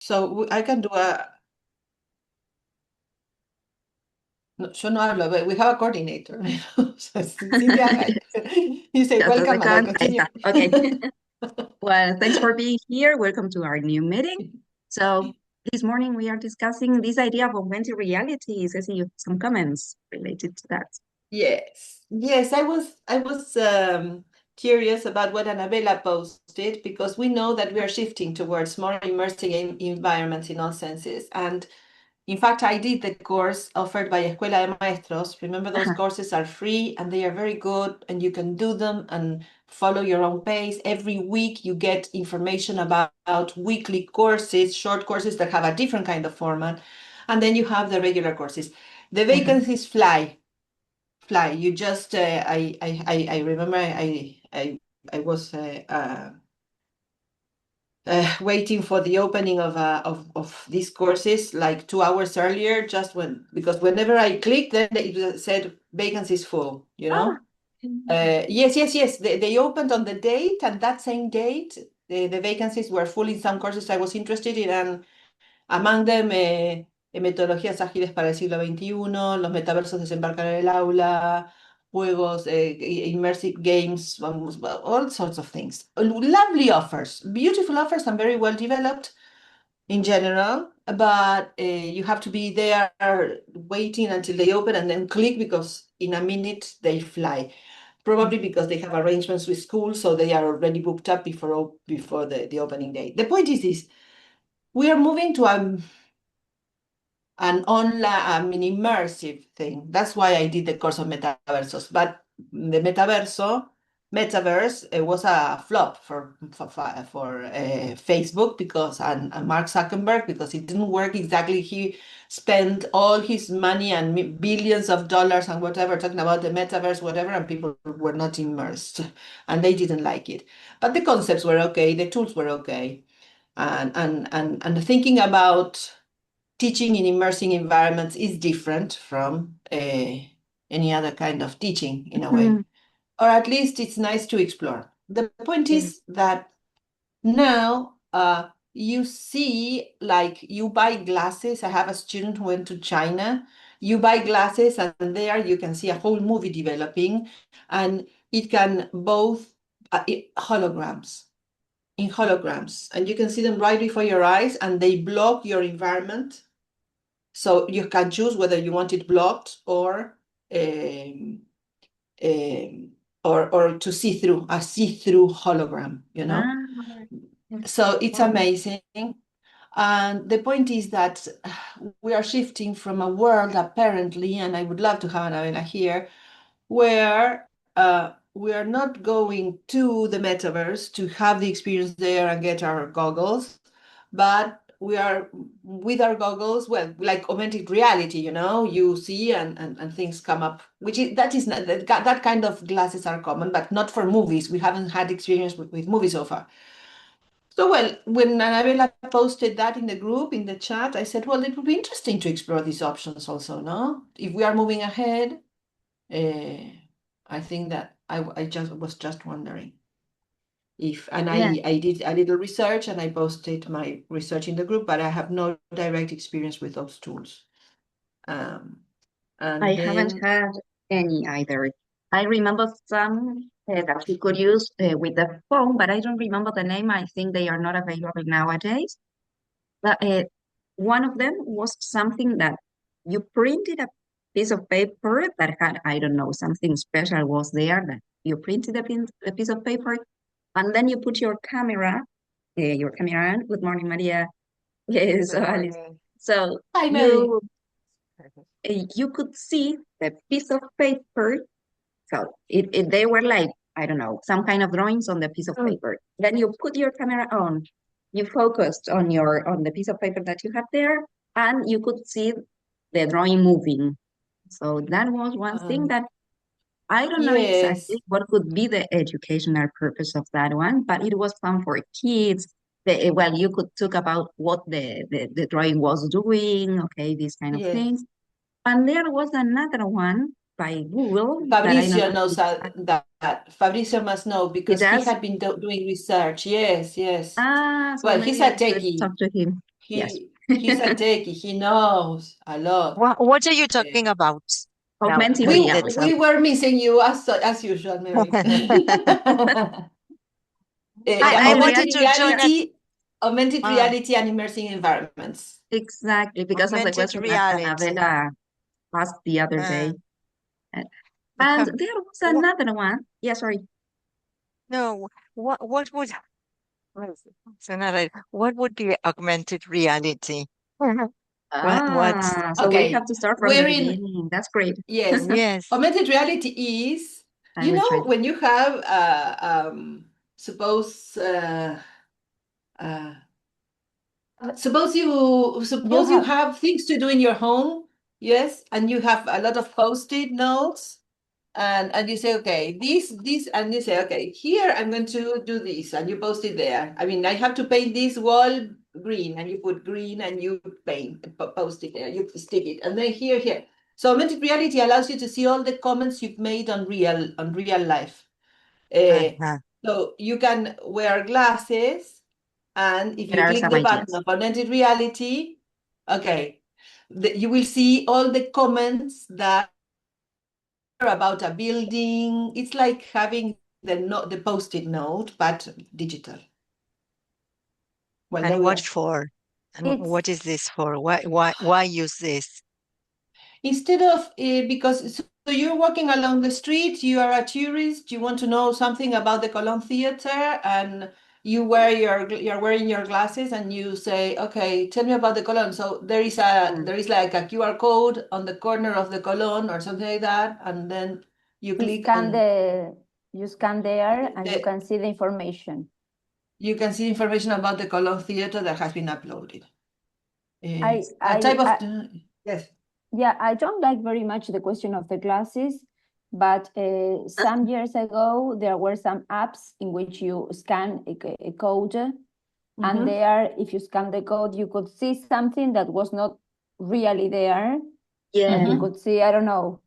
So I can do a. No, yo no hablo, but we have a coordinator. So Cynthia, hi. You say Just a welcome and I second. Ahí continue. está. Okay. Well, thanks for being here. Welcome to our new meeting. So this morning we are discussing this idea of augmented reality. Ceci, you have some comments related to that. Yes, I was curious about what Annabella posted because we know that we are shifting towards more immersive environments in all senses. And in fact, I did the course offered by Escuela de Maestros. Remember, those Uh-huh. courses are free and they are very good, and you can do them and follow your own pace. Every week, you get information about weekly courses, short courses that have a different kind of format. And then you have the regular courses. The Mhm. vacancies fly. You just, I remember I was waiting for the opening of these courses like 2 hours earlier, just because whenever I clicked, then it said vacancies full, you Ah, know? Yes. They opened on the date, and that same date, the vacancies were full in some courses I was interested in, and among them, metodologías ágiles para el siglo XXI, los metaversos desembarcan en el aula, juegos, immersive games, all sorts of things. Lovely offers, beautiful offers, and very well developed in general, but you have to be there waiting until they open and then click because in a minute they fly. Probably because they have arrangements with schools, so they are already booked up before the opening day. The point is this: we are moving to an online, immersive thing. That's why I did the course of metaversos. But the metaverse, it was a flop for Facebook because and Mark Zuckerberg, because it didn't work exactly. He spent all his money and billions of dollars and whatever talking about the metaverse, whatever, and people were not immersed, and they didn't like it. But the concepts were okay, the tools were okay, and thinking about teaching in immersing environments is different from any other kind of teaching in a way, mhm. or at least it's nice to explore. The point Yeah. is that now you see, like, you buy glasses. I have a student who went to China. You buy glasses, and there you can see a whole movie developing, and it can both holograms in holograms, and you can see them right before your eyes, and they block your environment, so you can choose whether you want it blocked um, um, or to see through a see-through hologram, you know? Ah, that's So so it's fun. amazing. And the point is that we are shifting from a world, apparently, and I would love to have Anabella here, where we are not going to the metaverse to have the experience there and get our goggles, but we are with our goggles, well, like augmented reality, you see and things come up, that is not that kind of glasses are common, but not for movies. We haven't had experience with movies so far. So, well, when Anabella posted that in the group, in the chat, I said, well, it would be interesting to explore these options also, no? If we are moving ahead, uh, I think that I just was just wondering if, and Yeah, I did a little research and I posted my research in the group, but I have no direct experience with those tools. Um, I and haven't then, had any either. I remember some that we could use with the phone, but I don't remember the name. I think they are not available nowadays. But one of them was something that you printed a piece of paper that had, I don't know, something special was there that you printed a piece of paper and then you put your camera on. Good morning, Maria. Yes, good Alice. morning. So Hi, Mary. you could see the piece of paper. So they were like, I don't know, some kind of drawings on the piece of Mm. paper. Then you put your camera on, you focused on the piece of paper that you had there, and you could see the drawing moving. So that was one thing Um, that I don't know yes. exactly what could be the educational purpose of that one, but it was fun for kids. Well, you could talk about what the drawing was doing, okay, these kind of Yes. things. And there was another one by Google that I don't Fabricio know knows if that. Fabricio must know it because he does. had been doing research. Yes, yes. Ah, so Well, maybe he's a I should techie. talk to him. Yes. He's a techie. He knows a lot. What are you Eh, talking about now? Augmented That we that's reality. we were missing you as usual, Mary. Yeah, I Augmented wanted augmented to reality. join a augmented uh, reality and immersing environments. Exactly, because of the augmented question that reality. Anabella asked the other Uh, day. Uh, And there was what, another one. Yeah, sorry. no, what would so now what would be augmented reality? What? So we have Okay, to start from the we're in. beginning. That's great. Yes, Yes. augmented reality is, I will try. when you have, suppose, uh, You suppose you have have things to do in your home, yes, and you have a lot of post-it notes, and you say, okay, this, and you say, okay, here I'm going to do this, and you post it there. I mean, I have to paint this wall green, and you put green, and you post it there, you stick it, and then here. So augmented reality allows you to see all the comments you've made on real life. Uh, Uh-huh. so you can wear glasses, and if There you are click some the button ideas. of augmented reality, okay, you will see all the comments that are about a building. It's like having the post-it note, but digital. Well, there And we what are. for? And it's what is this for? Why use this? Instead of because so you're walking along the street, you are a tourist, you want to know something about the Cologne Theater, and you're wearing your glasses, and you say, okay, tell me about the Cologne. So Mm. there is like a QR code on the corner of the Cologne or something like that, and then you you click scan on there and you the can see the information. you can see information about the Cologne Theater that has been uploaded. I A type I, of I yes. Yeah, I don't like very much the question of the glasses, but some years ago there were some apps in which you scan a code, and Mhm. there, if you scan the code, you could see something that was not really there. You Yeah. Mhm. could see, I don't know,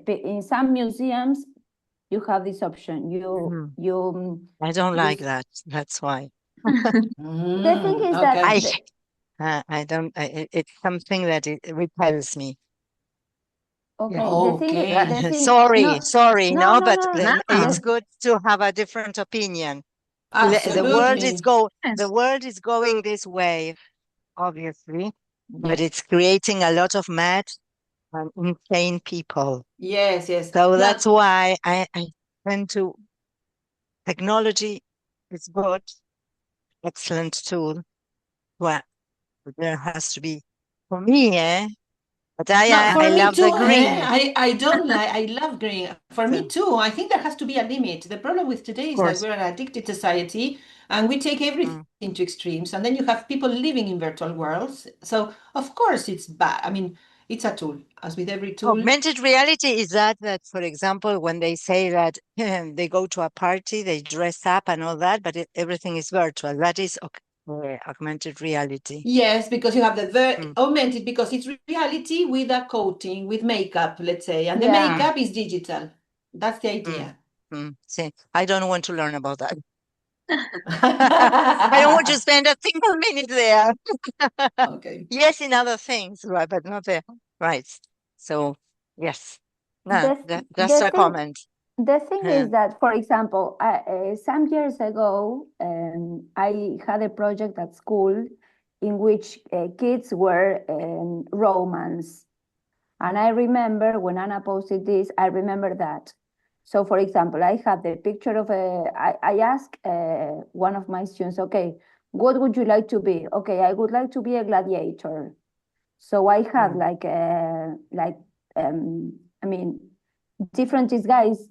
in some museums you have this option. Mhm. I don't You like s- that. That's why. the thing is that Okay. I I don't. It's something that it repels me. Yeah. okay, Okay. the thing, Sorry, no, sorry, no, no, no, but no. it's No. good to have a different opinion. The world is Absolutely. the Yes. world is going this way, obviously, but Yes. it's creating a lot of mad and insane people. Yes. So Now, that's why I tend to technology is good, excellent tool. Well, there has to be for me, eh? But no, I for me love the too, green. I don't like, I love green. For me So, too. I think there has to be a limit. The problem with today of is that course. we're an addicted society, and we take everything Mm. to extremes. And then you have people living in virtual worlds. So, of course, it's bad. I mean, it's a tool, as with every tool. Augmented reality is that, for example, when they say that they go to a party, they dress up and all that, but everything is virtual. That is augmented reality. Yes, because you have the Mm, augmented, because it's reality with a coating, with makeup, let's say, and the Yeah, Mm. makeup is digital. That's the mm, idea. See, I don't want to learn about that. I don't want to spend a single minute there. Okay. Yes, in other things, right, but not there. Right. So, yes. No, the just the a thing comment. the thing Uh, is that, for example, some years ago, I had a project at school in which kids were Romans. And I remember when Anna posted this, I remember that. So, for example, I had the picture of I asked one of my students, okay, what would you like to be? Okay, I would like to be a gladiator. So I had mm, I mean, different disguise.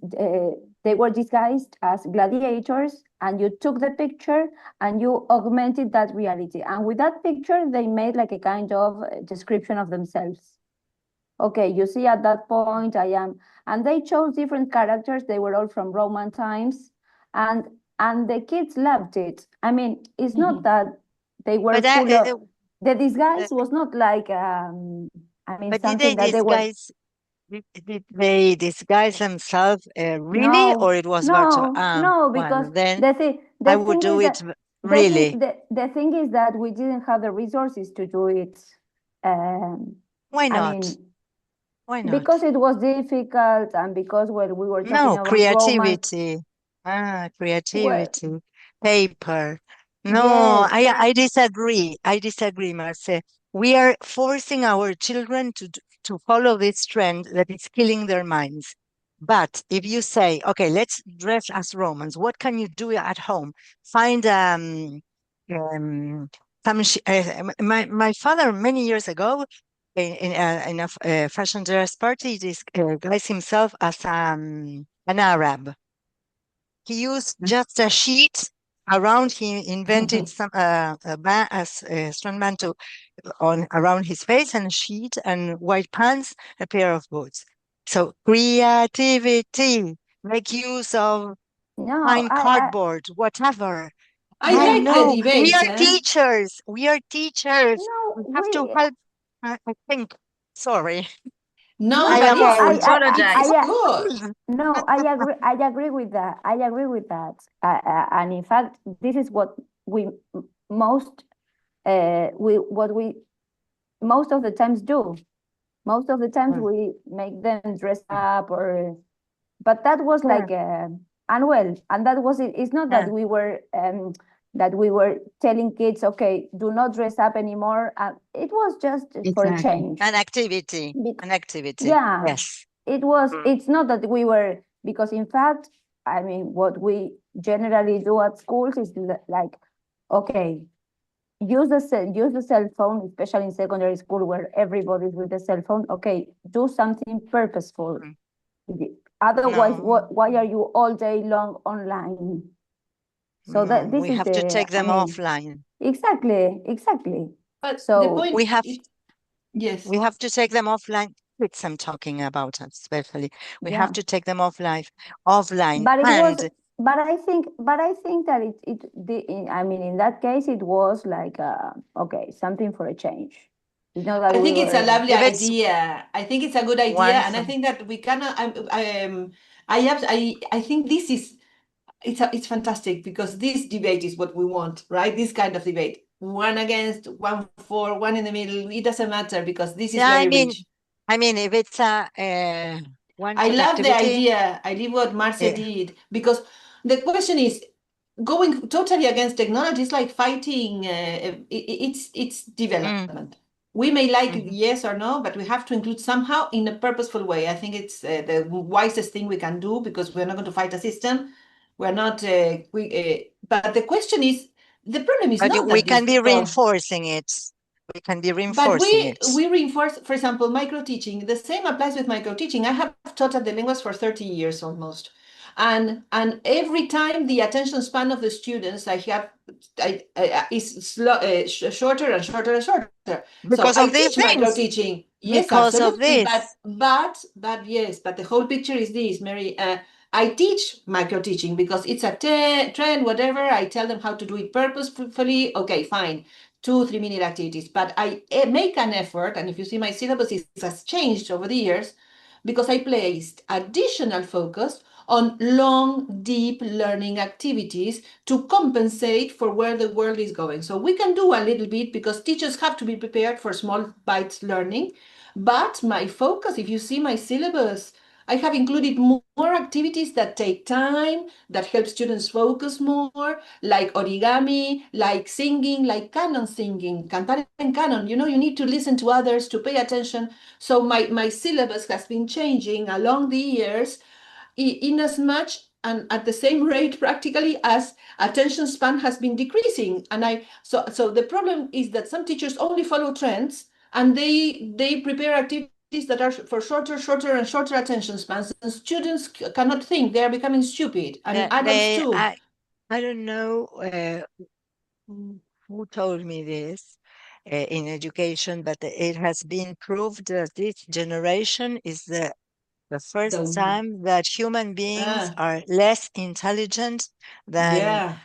They were disguised as gladiators, and you took the picture and you augmented that reality. And with that picture, they made like a kind of description of themselves. Okay, you see, at that point, I am, and they chose different characters. They were all from Roman times, and and the kids loved it. I mean, it's not Mhm. that they were but full of the uh, disguise was not like I mean but did they something that they were. disguise? Did they disguise themselves really, or No, it was virtual? no, no, because Well, then the I the would thing do is it that Really? The thing is that we didn't have the resources to do it. Why I not? mean, Why not? because it was difficult and because when we were talking No, about romance, creativity. well, Creativity. Paper. No, yes, I disagree. I disagree, Marce. We are forcing our children to follow this trend that is killing their minds. But if you say, okay, let's dress as Romans, what can you do at home? Find um my father many years ago in a fashion dress party disguised himself as an Arab. He used just a sheet around. He invented a strong mantle on around his face and a sheet and white pants, a pair of boots. So creativity, make use of no, fine cardboard, whatever. I I don't like the know. We debate, are eh? teachers. We are teachers. no, We have to help. I think. Sorry. No, no, I but no, no. am it's old. it's Apologize. good. No, I agree with that. I agree with that. And in fact, this is what we most we most of the times do. Most of the times Mm, we make them dress up, or but that was yeah, like and well, and that was it. It's not yeah, that we were telling kids, okay, do not dress up anymore. It was just for a Exactly. change. an activity. Bec- An activity. yeah, Yes. it was. Mm. It's not that we were, because in fact, I mean, what we generally do at schools is like, okay, use the cell phone, especially in secondary school where everybody's with the cell phone. Okay, do something purposeful Mm. with it. Otherwise, No, why are you all day long online? So no, that this we is have to the, take I them mean, offline. exactly. But the So point We have is, yes, we have to take them offline. Kids I'm talking about, especially. We have yeah, to take them offline, but it was, and but I think that I mean, in that case, it was like, okay, something for a change. It's not that I we think it's a were, lovely if it's idea. I think it's a good idea, one and I from think that we cannot. I think this is it's fantastic because this debate is what we want, right? This kind of debate, one against, one for, one in the middle. It doesn't matter because this is yeah, very rich. I mean, if it's a one I for love the activity, idea. I love what Marce eh, did because the question is going totally against technology is like fighting. It's mm, development. We may like it, mhm. yes or no, but we have to include somehow in a purposeful way. I think it's the wisest thing we can do because we're not going to fight a system. We're not. But the question is, the problem is But not we that can this be so. reinforcing it. We can be But reinforcing we it. we reinforce, for example, micro teaching. The same applies with micro teaching. I have taught at the linguas for 30 years almost. And every time the attention span of the students is shorter and shorter and shorter. So Because I of these teach micro things. teaching. Yes, Because of absolutely. But this. but but yes, but the whole picture is this, Mary. I teach micro teaching because it's a trend, whatever. I tell them how to do it purposefully. Okay, fine. 2 3 minute activities, but I make an effort, and if you see my syllabus, it has changed over the years because I placed additional focus on long, deep learning activities to compensate for where the world is going. So we can do a little bit because teachers have to be prepared for small bites learning. But my focus, if you see my syllabus, I have included more activities that take time, that help students focus more, like origami, like singing, like canon singing, cantar en canon. You need to listen to others, to pay attention. So my syllabus has been changing along the years in as much and at the same rate practically as attention span has been decreasing. So the problem is that some teachers only follow trends and they prepare activities that are for shorter and shorter attention spans, and students cannot think. They are becoming stupid, and adults They, too. I don't know who told me this in education, but it has been proved that this generation is the first The time that human beings ah are less intelligent than yeah,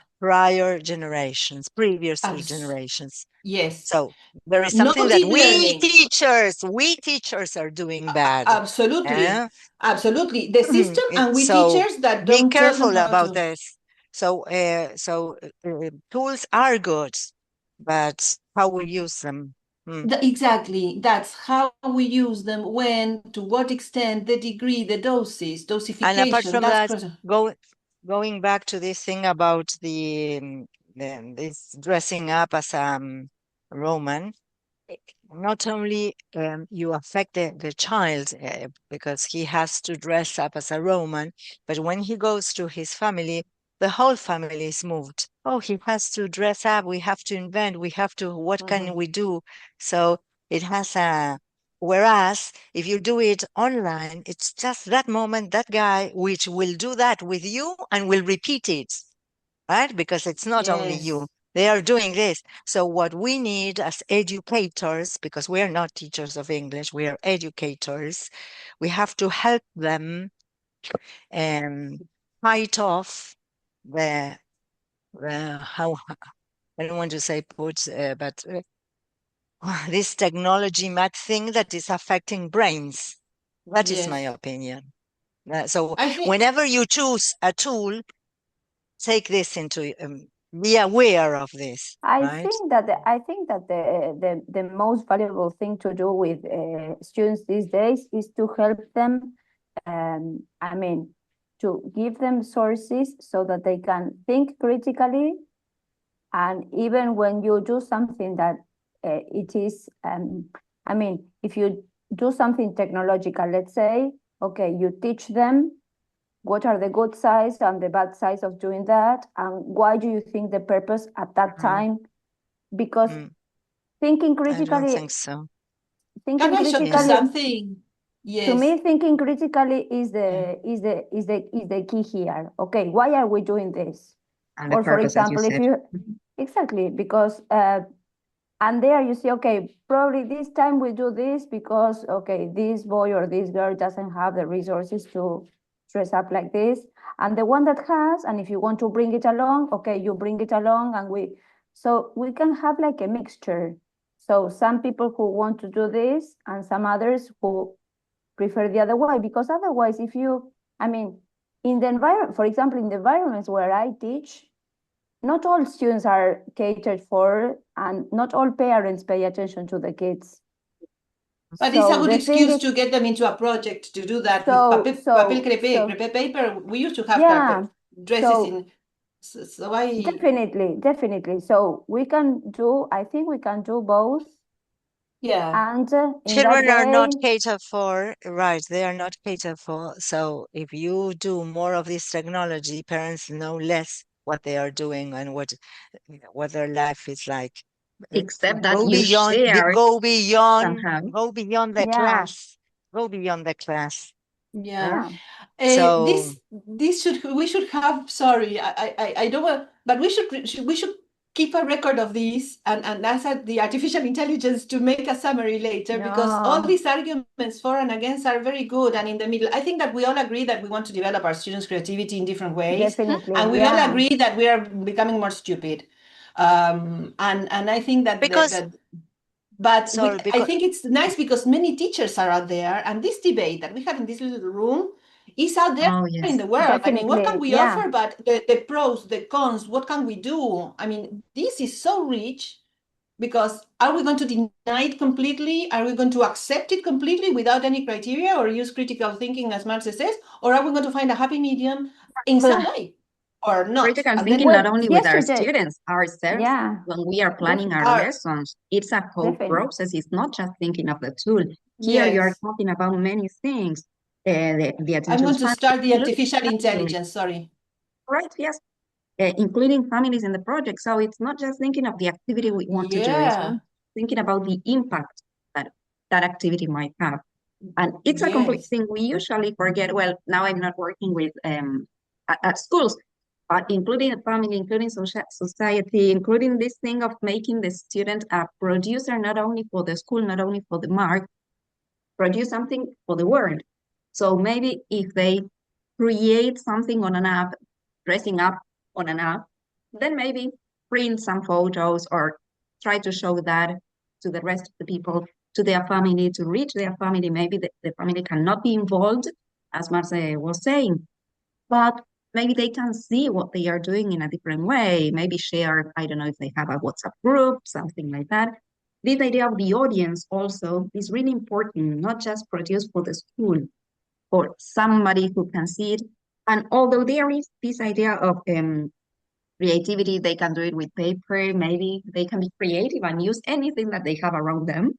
previous abs generations. yes. So there is No something that deep learning. we teachers are doing bad. Absolutely. Eh? Absolutely. The system and we So teachers that be don't tell them careful how about to. this. So, tools are good, but how we use them. Exactly. That's how we use them, when, to what extent, the degree, the doses, And apart dosification. from That's that, going back to this thing about this dressing up as Roman, not only you affect the child because he has to dress up as a Roman, but when he goes to his family, the whole family is moved. Oh, he has to dress up. We have to invent. We have to, what can we do? So it has a, whereas if you do it online, it's just that moment, that guy, which will do that with you and will repeat it, right? Because it's not only you. Yes. They are doing this. So what we need as educators, because we are not teachers of English, we are educators, we have to help them fight off the how, I don't want to say but this technology mad thing that is affecting brains. That is my Yes. opinion. So I think, whenever you choose a tool, take this into be aware of this, right? I think that the most valuable thing to do with students these days is to help them. I mean, to give them sources so that they can think critically, and even when you do something that it is, I mean, if you do something technological, let's say, okay, you teach them what are the good sides and the bad sides of doing that, and why do you think the purpose at that time? Because thinking I don't critically, think so. can thinking I show you critically, something? to Yes. me, thinking critically is Yeah. the key here. Okay, why are we doing this? And the Or for purpose, as you example, if said. you exactly, because and there you see, okay, probably this time we do this because, okay, this boy or this girl doesn't have the resources to dress up like this. And the one that has, and if you want to bring it along, okay, you bring it along, and so we can have like a mixture. So some people who want to do this and some others who prefer the other way, because otherwise, if you, I mean, in the environment, for example, in the environments where I teach, not all students are catered for, and not all parents pay attention to the kids. But it's a So good the thing excuse is, to get them into a project to do that with so papel so crepé, so crepé paper. We used to have yeah. dresses So in. So I, definitely. So we can do. I think we can do both, yeah. and in that Children are not way, catered for, right? They are not catered for. So if you do more of this technology, parents know less what they are doing and what their life is like. Except that Go you beyond, share somehow. go beyond the yeah, class. Go beyond the class. Yeah. yeah, So This we should have, sorry, I don't want, but we should keep a record of these, and ask the artificial intelligence to make a summary later, because all no, these arguments for and against are very good. And in the middle, I think that we all agree that we want to develop our students' creativity in different ways, definitely, and we all yeah, agree that we are becoming more stupid. And I think that because, but sorry, I because, think it's nice because many teachers are out there, and this debate that we have in this little room is out there Oh, in yes. the world. I mean, what can definitely, we yeah, offer? But the pros, the cons, what can we do? I mean, this is so rich, because are we going to deny it completely? Are we going to accept it completely without any criteria, or use critical thinking, as Marx says? Or are we going to find a happy medium in some way or not? Critical And then thinking not well, only with our yesterday, students, ourselves, yeah, when we are planning our definitely, are, lessons, it's a whole definitely, process. It's not just thinking of the tool. Here you are yes, talking about many things. The I'm attention going to span, start the including artificial families, intelligence. Sorry. right? Yes. Including families in the project. So it's not just thinking of the activity we want to do, it's Yeah. thinking about the impact that that activity might have. And it's a complete Yes. thing we usually forget. Well, now I'm not working with at schools, but including the family, including society, including this thing of making the student a producer, not only for the school, not only for the mark, produce something for the world. So maybe if they create something on an app, dressing up on an app, then maybe print some photos or try to show that to the rest of the people, to their family, to reach their family. Maybe the family cannot be involved, as Marce was saying, but maybe they can see what they are doing in a different way, maybe share, I don't know if they have a WhatsApp group, something like that. This idea of the audience also is really important, not just produced for the school, for somebody who can see it. And although there is this idea of creativity, they can do it with paper, maybe they can be creative and use anything that they have around them.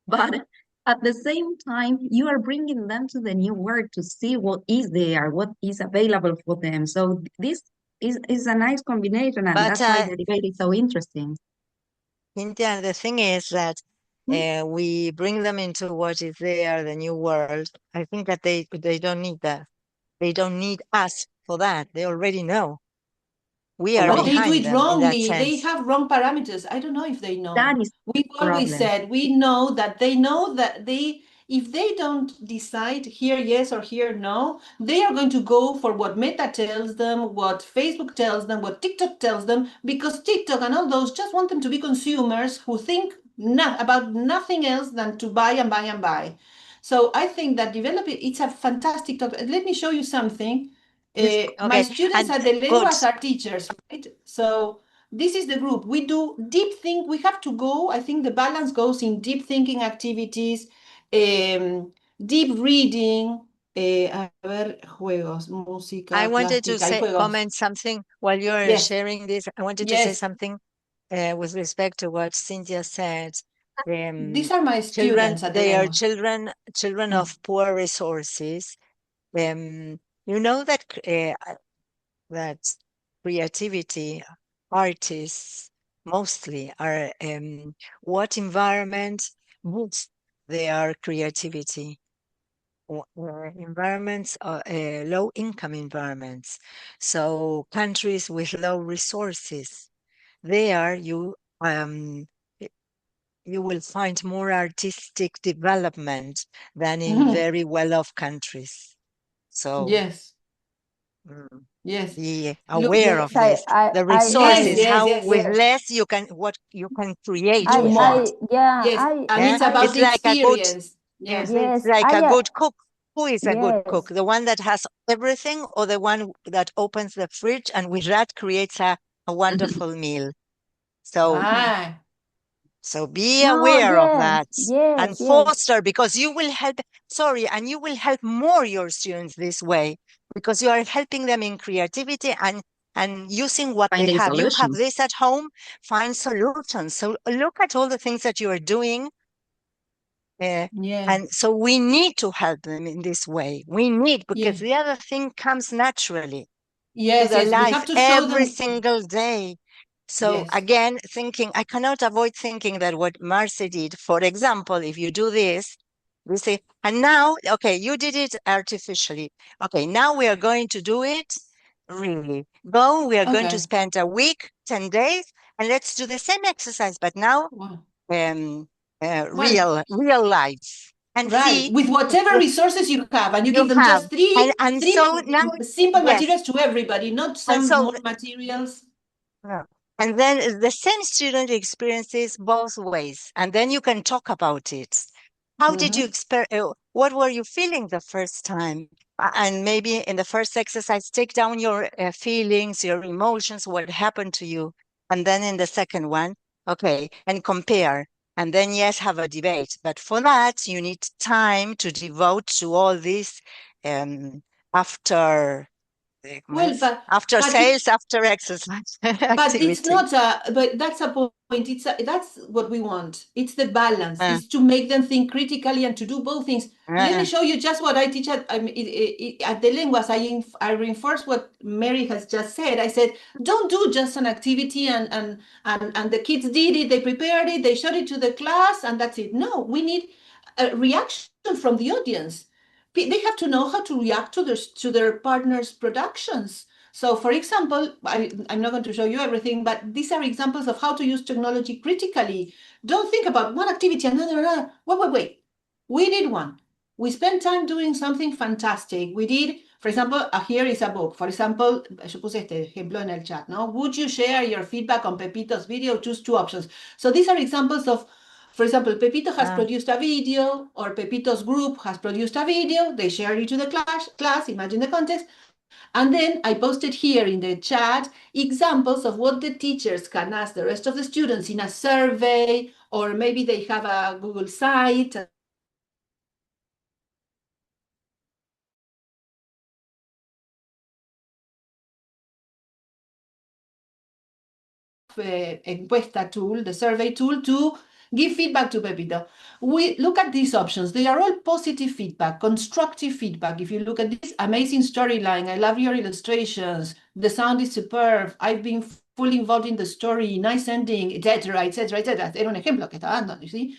But at the same time, you are bringing them to the new world to see what is there, what is available for them. So this is a nice combination, and But that's why the debate is so interesting. Cynthia, the thing is that we bring them into what is there, the new world. I think that they don't need that. They don't need us for that. They already know. We are But they do behind it them in that wrongly. They sense. have wrong parameters. I don't know if they know. That is We've the always problem. said we know that they, if they don't decide here yes or here no, they are going to go for what Meta tells them, what Facebook tells them, what TikTok tells them, because TikTok and all those just want them to be consumers who think about nothing else than to buy and buy and buy. So I think that developing, it's a fantastic topic. Let me show you something. My Okay, students and at the good. lenguas are teachers, right? So this is the group. We do deep think. We have to go. I think the balance goes in deep thinking activities, deep reading. A ver, juegos, I música, wanted to plástica y say, juegos. comment something while you're Yes, sharing this. I wanted to say yes. something with respect to what Cynthia said. These are my Children, students at the they are lengua. children Mm. of poor resources. You know that that creativity, artists mostly are what environment boosts their creativity? Environments are low income environments. So countries with low resources, there y- you will find more artistic development than in Mhm. very well-off countries. So Yes, mm, yes. be Look, aware Yes, of this. The yes, resources, yes, how yes. with yes, less you can what you can create Do with that. more. yeah, Yes, and Yeah, it's about it's the like a good experience. yes, Yes. it's yes, like a good cook. Who is a good cook? yes. The one that has everything or the one that opens the fridge and with that creates a wonderful meal? So Ah, so be No, aware of yes, that and yes, yes. foster because you will help, sorry, and you will help more your students this way because you are helping them in creativity and using what they Finding have. You have solutions. this at home, find solutions. So look at all the things that you are doing. yeah. And so we need to help them in this way. We need, because Yeah. the other thing comes naturally to Yes, their yes. We life have to show every them. single day. So Yes. again, thinking, I cannot avoid thinking that what Marcy did, for example, if you do this, we say, and now, okay, you did it artificially. Okay, now we are going to do it really. Go, we are going to Okay. spend a week, 10 days, and let's do the same exercise, but now Well, um, well, real life and right. see With whatever if resources you have, and you you give them have. just three, And three so now, simple yes. materials to everybody, not And some so more materials. yeah. And then the same student experiences both ways, and then you can talk about it. How did you Mm-hmm. what were you feeling the first time? And maybe in the first exercise, take down your feelings, your emotions, what happened to you. And then in the second one, okay, and compare. And then, yes, have a debate. But for that, you need time to devote to all this um, after Well, after but it sales, after exercise But it's activity. not but that's a point. That's what we want. It's the balance. Uh, It's to make them think critically and to do both things. Let me uh, show you just what I teach at the lenguas. I reinforce what Mary has just said. I said, don't do just an activity and the kids did it, they prepared it, they showed it to the class, and that's it. No, we need a reaction from the audience. They have to know how to react to their partner's productions. So, for example, I'm not going to show you everything, but these are examples of how to use technology critically. Don't think about one activity, another. Wait. We did one. We spent time doing something fantastic. We did, for example, here is a book. For example, yo puse este ejemplo en el chat, ¿no? Would you share your feedback on Pepito's video? Choose two options. So these are examples of, for example, Pepito has uh, produced a video, or Pepito's group has produced a video. They share it to the class. Imagine the context. And then I posted here in the chat examples of what the teachers can ask the rest of the students in a survey, or maybe they have a Google site. Encuesta tool, the survey tool, to give feedback to Pepito. We look at these options. They are all positive feedback, constructive feedback. If you look at this amazing storyline, I love your illustrations. The sound is superb. I've been fully involved in the story. Nice ending, etc., etc., etc. Era un ejemplo que estaba dando, you see?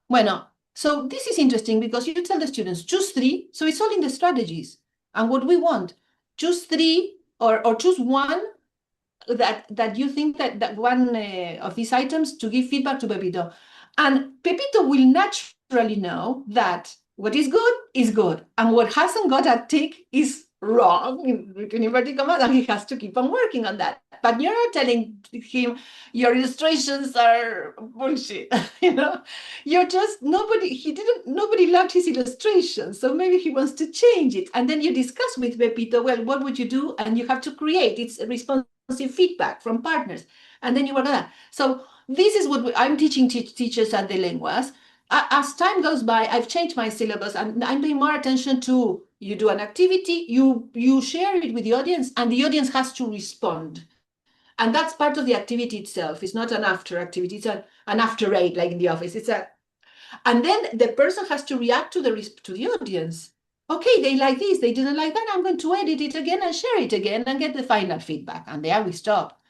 Bueno, so this is interesting because you tell the students, choose three. So it's all in the strategies. And what we want, choose three or choose one that you think that one of these items to give feedback to Pepito. And Pepito will naturally know that what is good, and what hasn't got a tick is wrong, in inverted commas, and he has to keep on working on that. But you're not telling him your illustrations are bullshit, you know. You're just nobody loved his illustrations, so maybe he wants to change it. And then you discuss with Pepito, well, what would you do? And you have to create. It's a responsive feedback from partners. And then you work on that. So this is what I'm teaching teachers at the lenguas. As time goes by, I've changed my syllabus and I'm paying more attention to you do an activity, you share it with the audience, and the audience has to respond. And that's part of the activity itself. It's not an after activity, it's an after aid, like in the office. And then the person has to react to the audience. Okay, they like this, they didn't like that. I'm going to edit it again and share it again and get the final feedback. And there we stop.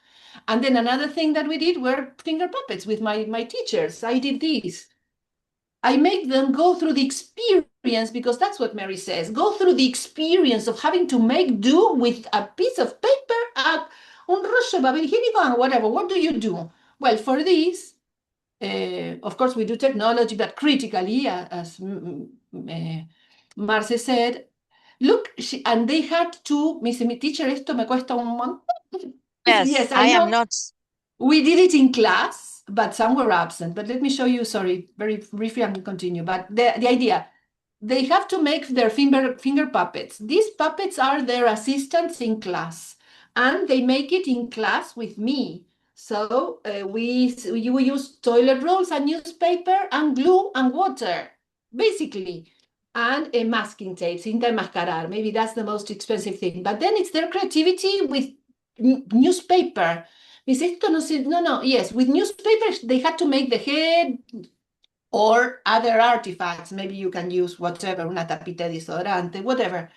And then another thing that we did were finger puppets with my teachers. I did these. I make them go through the experience, because that's what Mary says. Go through the experience of having to make do with a piece of paper, un rollo de papel higiénico, and whatever. What do you do? Well, for this, of course, we do technology, but critically, as Marce said, look, and they had to, me dice, mi teacher, esto me cuesta un montón. Yes, I am know. not. We did it in class, but some were absent. But let me show you, sorry, very briefly, I'm going to continue. But the idea, they have to make their finger puppets. These puppets are their assistants in class, and they make it in class with me. So we use toilet rolls and newspaper and glue and water, basically, and a masking tape, cinta enmascarar. Maybe that's the most expensive thing. But then it's their creativity with newspaper. Dice, esto no sé, no, yes, with newspaper, they had to make the head or other artifacts. Maybe you can use whatever, una tapita de desodorante, whatever.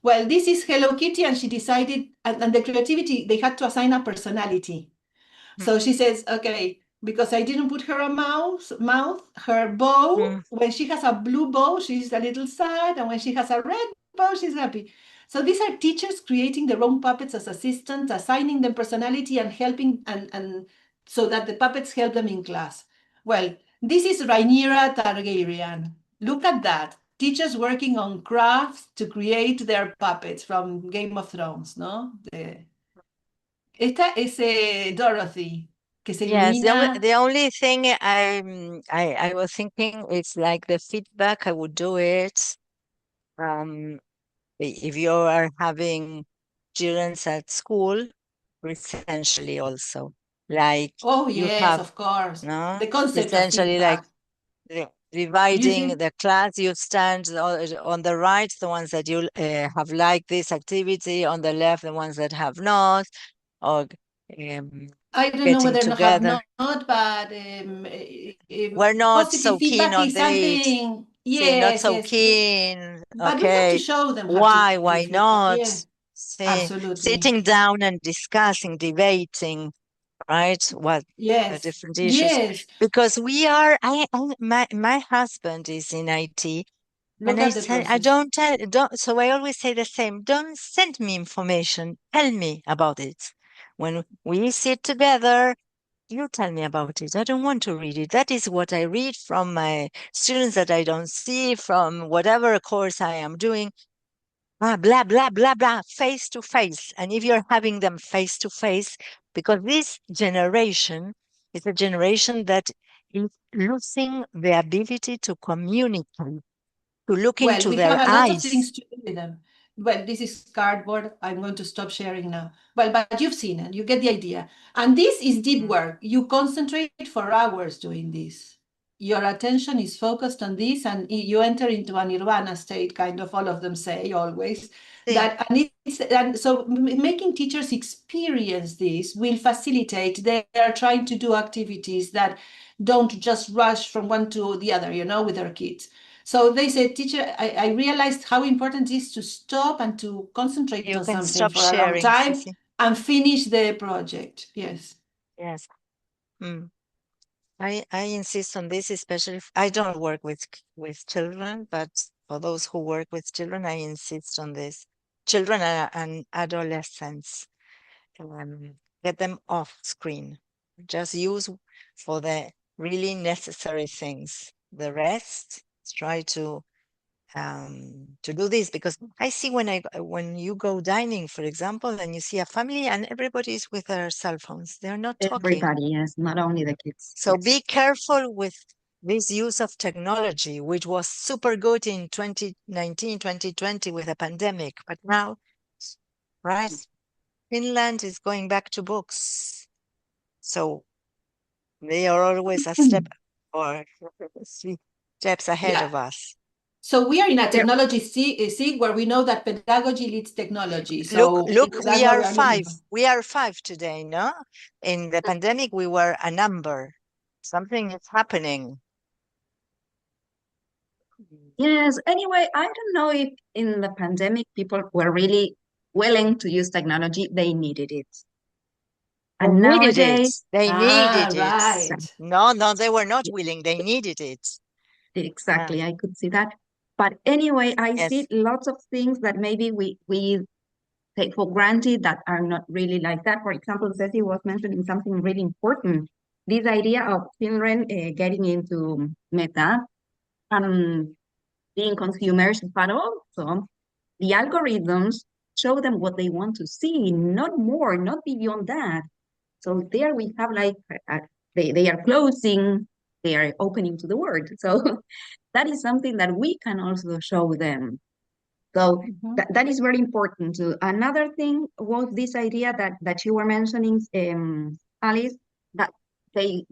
Well, this is Hello Kitty, and she decided, and the creativity, they had to assign a personality. So she says, okay, because I didn't put her a mouth, her bow, when she has a blue bow, she's a little sad, and when she has a red bow, she's happy. So these are teachers creating their own puppets as assistants, assigning them personality and helping, and so that the puppets help them in class. Well, this is Rhaenyra Targaryen. Look at that. Teachers working on crafts to create their puppets from Game of Thrones, ¿no? Esta es Dorothy, que se Yes, ilumina. the only thing I was thinking is like the feedback, I would do it if you are having students at school, essentially also. Like Oh, you yes, have, of course. no? The concept of Essentially like feedback. dividing Using, the class, you stand on the right, the ones that you have liked this activity, on the left, the ones that have not, or I don't know getting whether to have together. not, but We're not positive so keen feedback on is it. something, See, not yes, so yes. keen. But we have to Okay. show them how to Why give feedback. not? Yeah, See, absolutely. sitting down and discussing, debating, right? What the Yes, different issues. yes. Because we are, my husband is in IT, and Look I at the said, I process. don't, so I always say the same, don't send me information, tell me about it. When we sit together, you tell me about it. I don't want to read it. That is what I read from my students that I don't see, from whatever course I am doing. Blah, blah, blah, blah, face to face. And if you're having them face to face, because this generation is a generation that is losing the ability to communicate, to look Well, into we their have a lot of eyes. things to do with them. well, this is cardboard. I'm going to stop sharing now. Well, but you've seen it. You get the idea. And this is deep work. You concentrate for hours doing this. Your attention is focused on this, and you enter into a nirvana state, kind of. All of them say always that, and so making teachers experience this will facilitate. They are trying to do activities that don't just rush from one to the other, with their kids. So they say, teacher, I realized how important it is to stop and to concentrate You on can something stop for a long sharing, time Ceci. and finish the project. Yes. Yes. I insist on this, especially if I don't work with children, but for those who work with children, I insist on this. Children and adolescents, get them off screen. Just use for the really necessary things. The rest, try to do this, because I see when you go dining, for example, and you see a family and everybody's with their cell phones. They're not talking. Everybody, yes, not only the kids. So Yes. be careful with this use of technology, which was super good in 2019, 2020 with a pandemic. But now, right, Finland is going back to books. So they are always a step or 3 steps ahead of us. So we are in a Yeah. technology seat where we know that pedagogy leads technology. Look, So that's we what are we are looking 5. for. We are 5 today, no? In the pandemic, we were a number. Something is happening. Yes. Anyway, I don't know if in the pandemic people were really willing to use technology. They needed it. They And needed it. nowadays, They needed it. Right. No, they were not willing. They needed it. exactly, I could see that. But anyway, I Yes. see lots of things that maybe we take for granted that are not really like that. For example, Ceci was mentioning something really important. This idea of children getting into meta and being consumers, but also the algorithms show them what they want to see, not more, not beyond that. So there we have like, they are closing, they are opening to the world. So that is something that we can also show them. So that is very important too. Another thing was this idea that you were mentioning, Alice, that they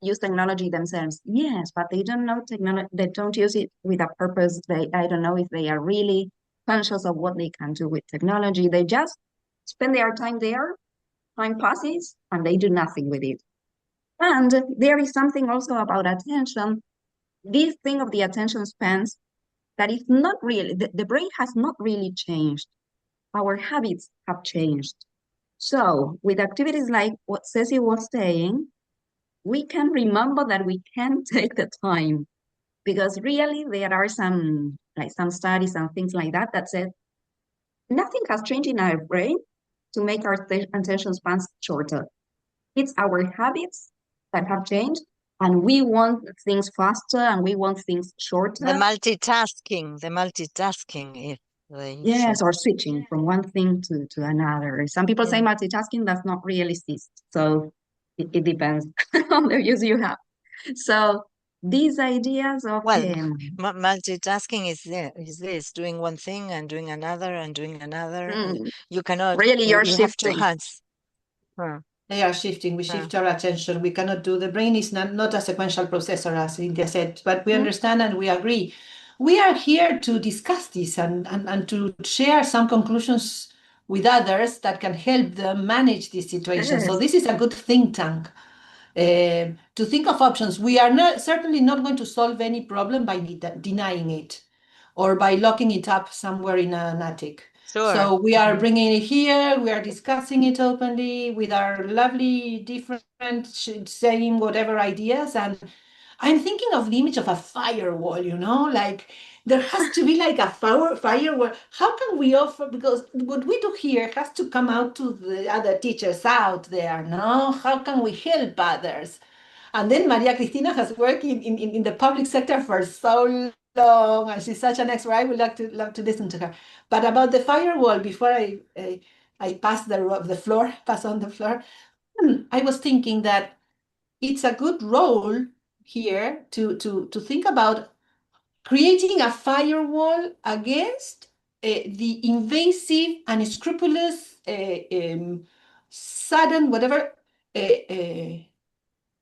use technology themselves. Yes, but they don't know technology. They don't use it with a purpose. I don't know if they are really conscious of what they can do with technology. They just spend their time there. Time passes and they do nothing with it. And there is something also about attention. This thing of the attention spans that is not really, the brain has not really changed. Our habits have changed. So with activities like what Ceci was saying, we can remember that we can take the time, because really there are some studies and things like that that said nothing has changed in our brain to make our attention spans shorter. It's our habits that have changed, and we want things faster and we want things shorter. The multitasking is the issue. Yes, or switching from one thing to another. Some people say multitasking, that's not really exist. So it depends on the use you have. So these ideas of Well, multitasking is this, doing one thing and doing another and doing another. You cannot really you're you have 2 shifting. hands. They are shifting. We shift our attention. We cannot do. The brain is not a sequential processor, as India said, but we understand and we agree. We are here to discuss this and to share some conclusions with others that can help them manage this situation. So this is a good think tank to think of options. We are certainly not going to solve any problem by denying it or by locking it up somewhere in an attic. Sure. So we are bringing it here, we are discussing it openly with our lovely different saying whatever ideas. And I'm thinking of the image of a firewall, like there has to be like a firewall. How can we offer, because what we do here has to come out to the other teachers out there, no? How can we help others? And then Maria Cristina has worked in the public sector for so long, and she's such an expert. I would love to listen to her. But about the firewall, before I pass pass on the floor, I was thinking that it's a good role here to think about creating a firewall against the invasive, unscrupulous, sudden, whatever,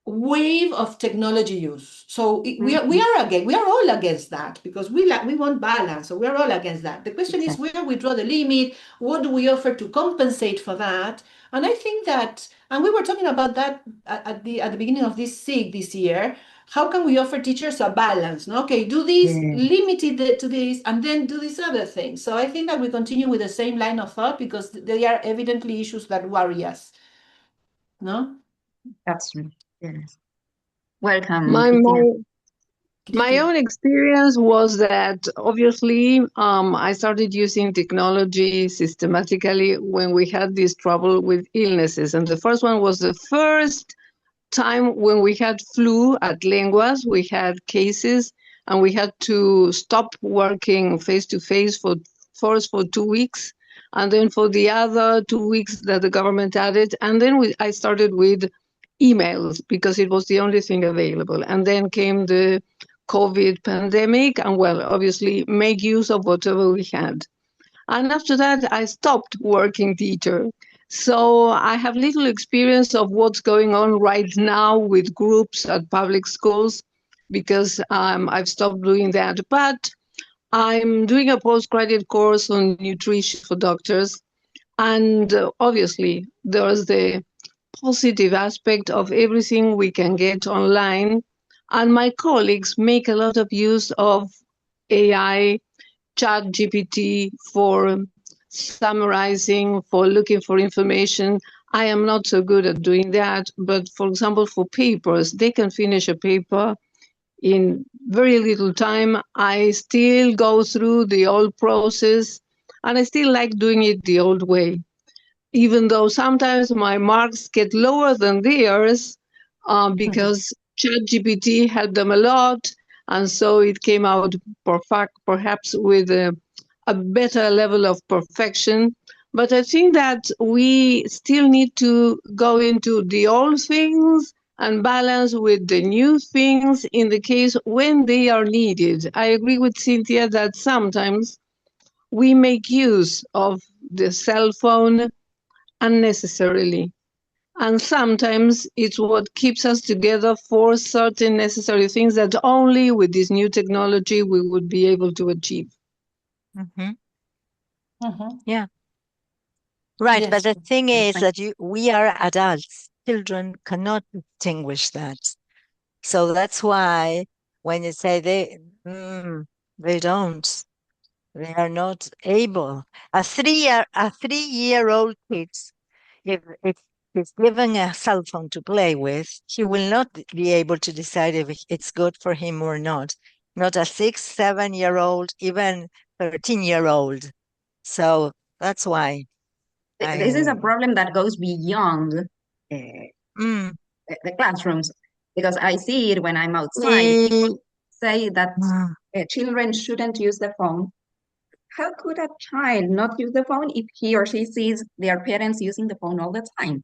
wave of technology use. So we are all against that, because we want balance. So we are all against that. The question is where we draw the limit. What do we offer to compensate for that? And I think that, and we were talking about that at the beginning of this SIG this year. How can we offer teachers a balance? No? Okay, do this, limit it to this, and then do this other thing. So I think that we continue with the same line of thought, because they are evidently issues that worry us. No? That's true. Yes. Welcome, My, Cristina. my own experience was that obviously I started using technology systematically when we had this trouble with illnesses. And the first one was the first time when we had flu at Lenguas. We had cases and we had to stop working face to face for first for 2 weeks, and then for the other 2 weeks that the government added. And then I started with emails because it was the only thing available. And then came the COVID pandemic, and well, obviously make use of whatever we had. And after that, I stopped working teacher. So I have little experience of what's going on right now with groups at public schools, because I've stopped doing that. But I'm doing a postgraduate course on nutrition for doctors. And obviously, there's the positive aspect of everything we can get online. And my colleagues make a lot of use of AI, chat GPT, for summarizing, for looking for information. I am not so good at doing that, but for example, for papers, they can finish a paper in very little time. I still go through the old process, and I still like doing it the old way, even though sometimes my marks get lower than theirs, because ChatGPT helped them a lot, and so it came out perfect, perhaps with a better level of perfection. But I think that we still need to go into the old things and balance with the new things in the case when they are needed. I agree with Cynthia that sometimes we make use of the cell phone unnecessarily. And sometimes it's what keeps us together for certain necessary things that only with this new technology we would be able to achieve. Mhm. Mhm. Yeah. Right, but Yes. the thing is that we are adults. Children cannot distinguish that. So that's why when you say they don't, they are not able. A 3-year-old kid, if he's given a cell phone to play with, he will not be able to decide if it's good for him or not. Not a 6, 7-year-old, even 13-year-old. So that's why This is a I. problem that goes beyond Mm, the classrooms, because I see it when I'm outside. eh, People say that mm, children shouldn't use the phone. How could a child not use the phone if he or she sees their parents using the phone all the time?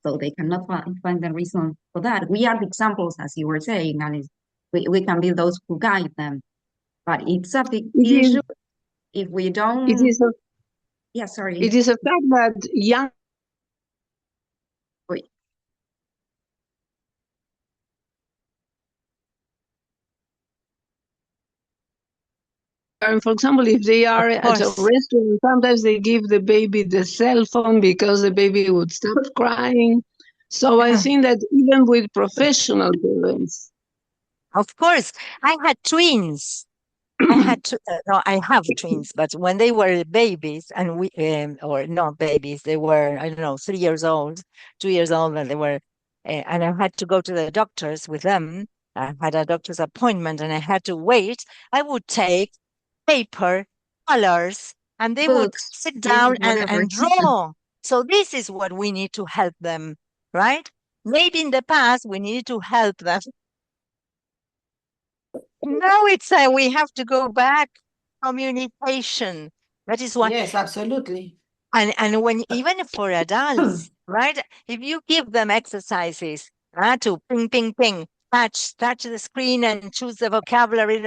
So they cannot find the reason for that. We are the examples, as you were saying, and we can be those who guide them. But it's a big It is, issue if we it don't. is a, Yeah, sorry. it is a fact that young, Wait. for example, if they of are at a course. restaurant, sometimes they give the baby the cell phone because the baby would stop crying. So I Yeah, think that even with professional parents, of course. I had twins. No, I have twins, but when they were babies and or not babies, they were, I don't know, 3 years old, 2 years old, and and I had to go to the doctors with them. I had a doctor's appointment and I had to wait. I would take paper, colors, and they would Books, sit yes, down whatever. and draw. So this is what we need to help them, right? Maybe in the past we needed to help them. Now it's we have to go back communication. That is why, Yes, absolutely. and when even for adults, right? If you give them exercises, to ping, ping, ping, touch the screen and choose the vocabulary,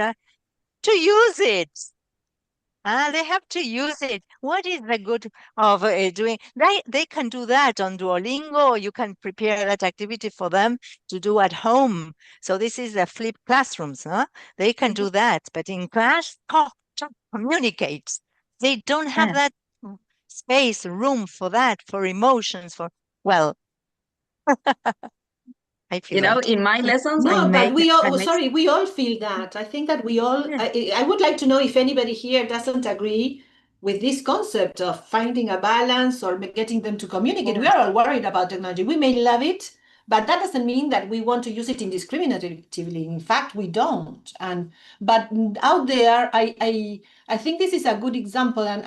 to use it. They have to use it. What is the good of doing? They can do that on Duolingo. You can prepare that activity for them to do at home. So this is the flipped classrooms, huh? They can do that, but in class, communicate. They don't have Yeah. that space, room for that, for emotions, for, well, I feel You know, that. in my lessons, I No, but make, we all, I oh, make, sorry, we all feel that. I think that we all, Yeah. I would like to know if anybody here doesn't agree with this concept of finding a balance or getting them to communicate. We are all worried about technology. We may love it, but that doesn't mean that we want to use it indiscriminatively. In fact, we don't. But out there, I think this is a good example, and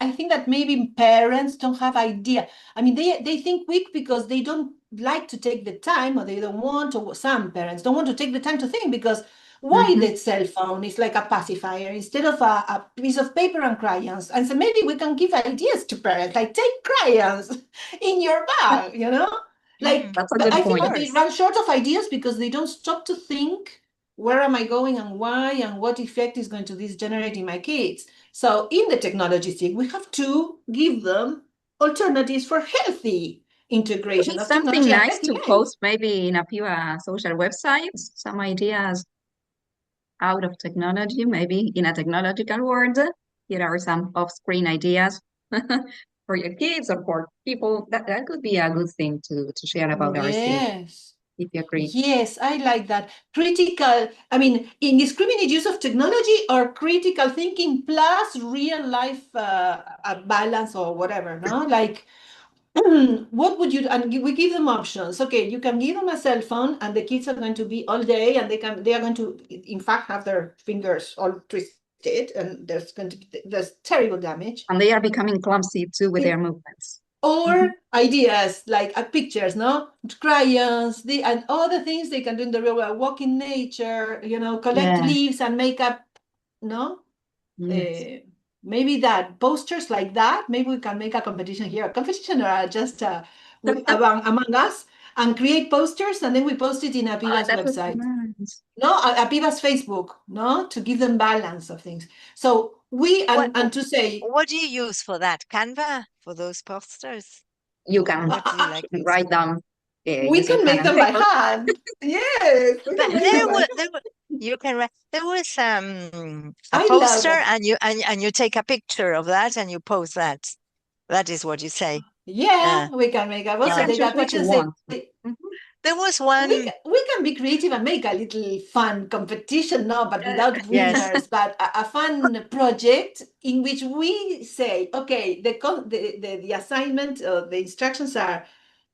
I think that maybe parents don't have idea. I mean, they think weak because they don't like to take the time, or they don't want, or some parents don't want to take the time to think, because why Mhm. the cell phone is like a pacifier instead of a piece of paper and crayons? And so maybe we can give ideas to parents, like take crayons in your bag, Like, That's a but good I Of think point. that they course. run short of ideas because they don't stop to think, where am I going and why, and what effect is going to this generate in my kids? So in the technology thing, we have to give them alternatives for healthy integration It's of something technology and nice healthy to life. post maybe in a few social websites, some ideas out of technology, maybe in a technological world. Here are some off-screen ideas for your kids or for people. That could be a good thing to share about our kids, Yes. if you agree. Yes, I like that. Critical, I mean, indiscriminate use of technology or critical thinking plus real life balance or whatever, no? Like, what would you, and we give them options. Okay, you can give them a cell phone and the kids are going to be all day, and they are going to, in fact, have their fingers all twisted, and there's terrible damage. And they are becoming clumsy too with their movements. Or ideas like pictures, no, crayons, and all the things they can do in the real world, walk in nature, collect Yeah. leaves and make up, no, Yes. maybe that posters like that. Maybe we can make a competition here, a competition or just among us, and create posters, and then we post it in Apiva's That would be website. nice. No, Apiva's Facebook, no, to give them balance of things. So we, What and to say, what do you use for that? Canva for those posters? You Or can what do you like using? write down we using can pen make and them by paper. hand. Yes, we But can make them by hand. you can write. There was a I love poster, that. and you take a picture of that and you post that. That is what you say. Yeah, Uh, we can make a You poster, can uh, take choose a what picture, you and say, want. Mhm. there was we one. can, we can be creative and make a little fun competition, no, but without Yes. winners, but a fun project in which we say, okay, the assignment, the instructions are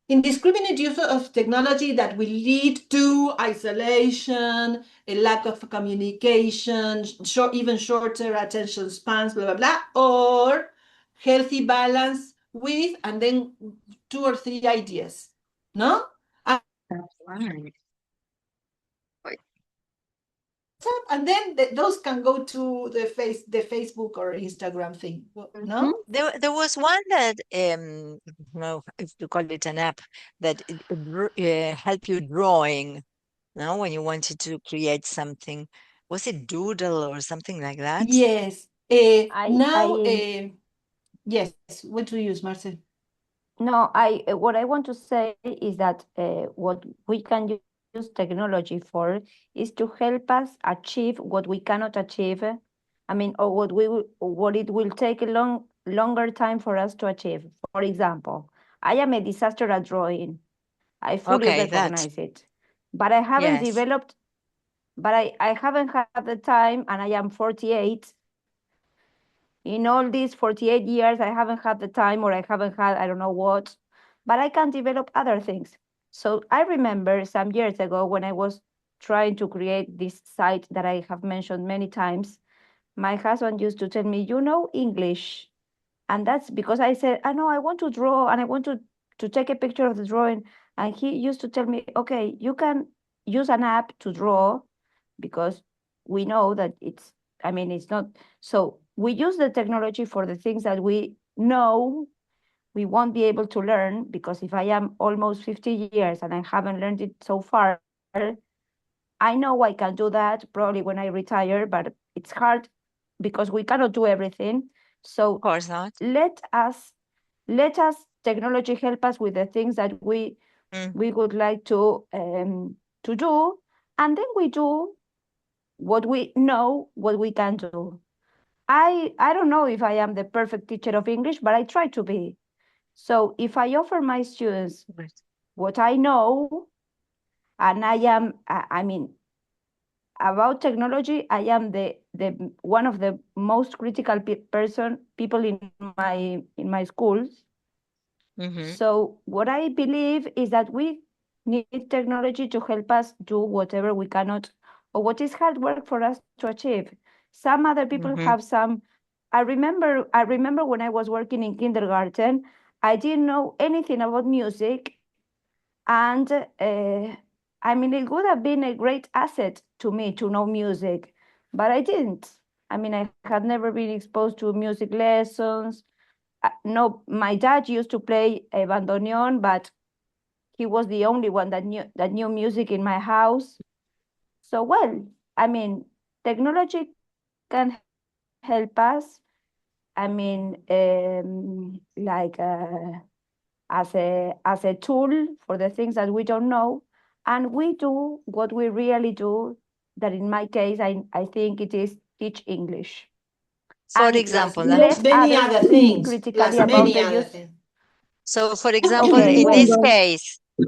indiscriminate use of technology that will lead to isolation, a lack of communication, even shorter attention spans, blah, blah, blah, or healthy balance with, and then 2 or 3 ideas, no? That's right. And then those can go to the Facebook or Instagram thing, Mhm. no? There was one that I don't know if you call it an app that help you drawing. No, when you wanted to create something, was it Doodle or something like that? Yes. Now, I yes. What do you use, Marcel? No, what I want to say is that what we can use technology for is to help us achieve what we cannot achieve. I mean, or what it will take a longer time for us to achieve. For example, I am a disaster at drawing. I fully Okay, that. recognize it, but I haven't Yes. developed. But I haven't had the time, and I am 48. In all these 48 years, I haven't had the time, or I haven't had, I don't know what, but I can develop other things. So I remember some years ago when I was trying to create this site that I have mentioned many times, my husband used to tell me, you know English. And that's because I said, I know I want to draw and I want to take a picture of the drawing. And he used to tell me, okay, you can use an app to draw because we know that I mean, it's not, so we use the technology for the things that we know we won't be able to learn, because if I am almost 50 years and I haven't learned it so far, I know I can do that probably when I retire, but it's hard because we cannot do everything. So Of course not. let us technology help us with the things that we would like to do, and then we do what we know, what we can do. I don't know if I am the perfect teacher of English, but I try to be. So if I offer my students what I know, and I mean, about technology, I am the one of the most critical people in my schools. So what I believe is that we need technology to help us do whatever we cannot, or what is hard work for us to achieve. Some other people have some. I remember when I was working in kindergarten, I didn't know anything about music, and I mean, it would have been a great asset to me to know music, but I didn't. I mean, I had never been exposed to music lessons. No, my dad used to play a bandoneon, but he was the only one that knew music in my house. So, well, I mean, technology can help us. I mean, as a tool for the things that we don't know, and we do what we really do. That in my case, I think it is teach English. For And example, Plus let many others other think things. critically Plus about many the other use. things. so for example, Okay, well,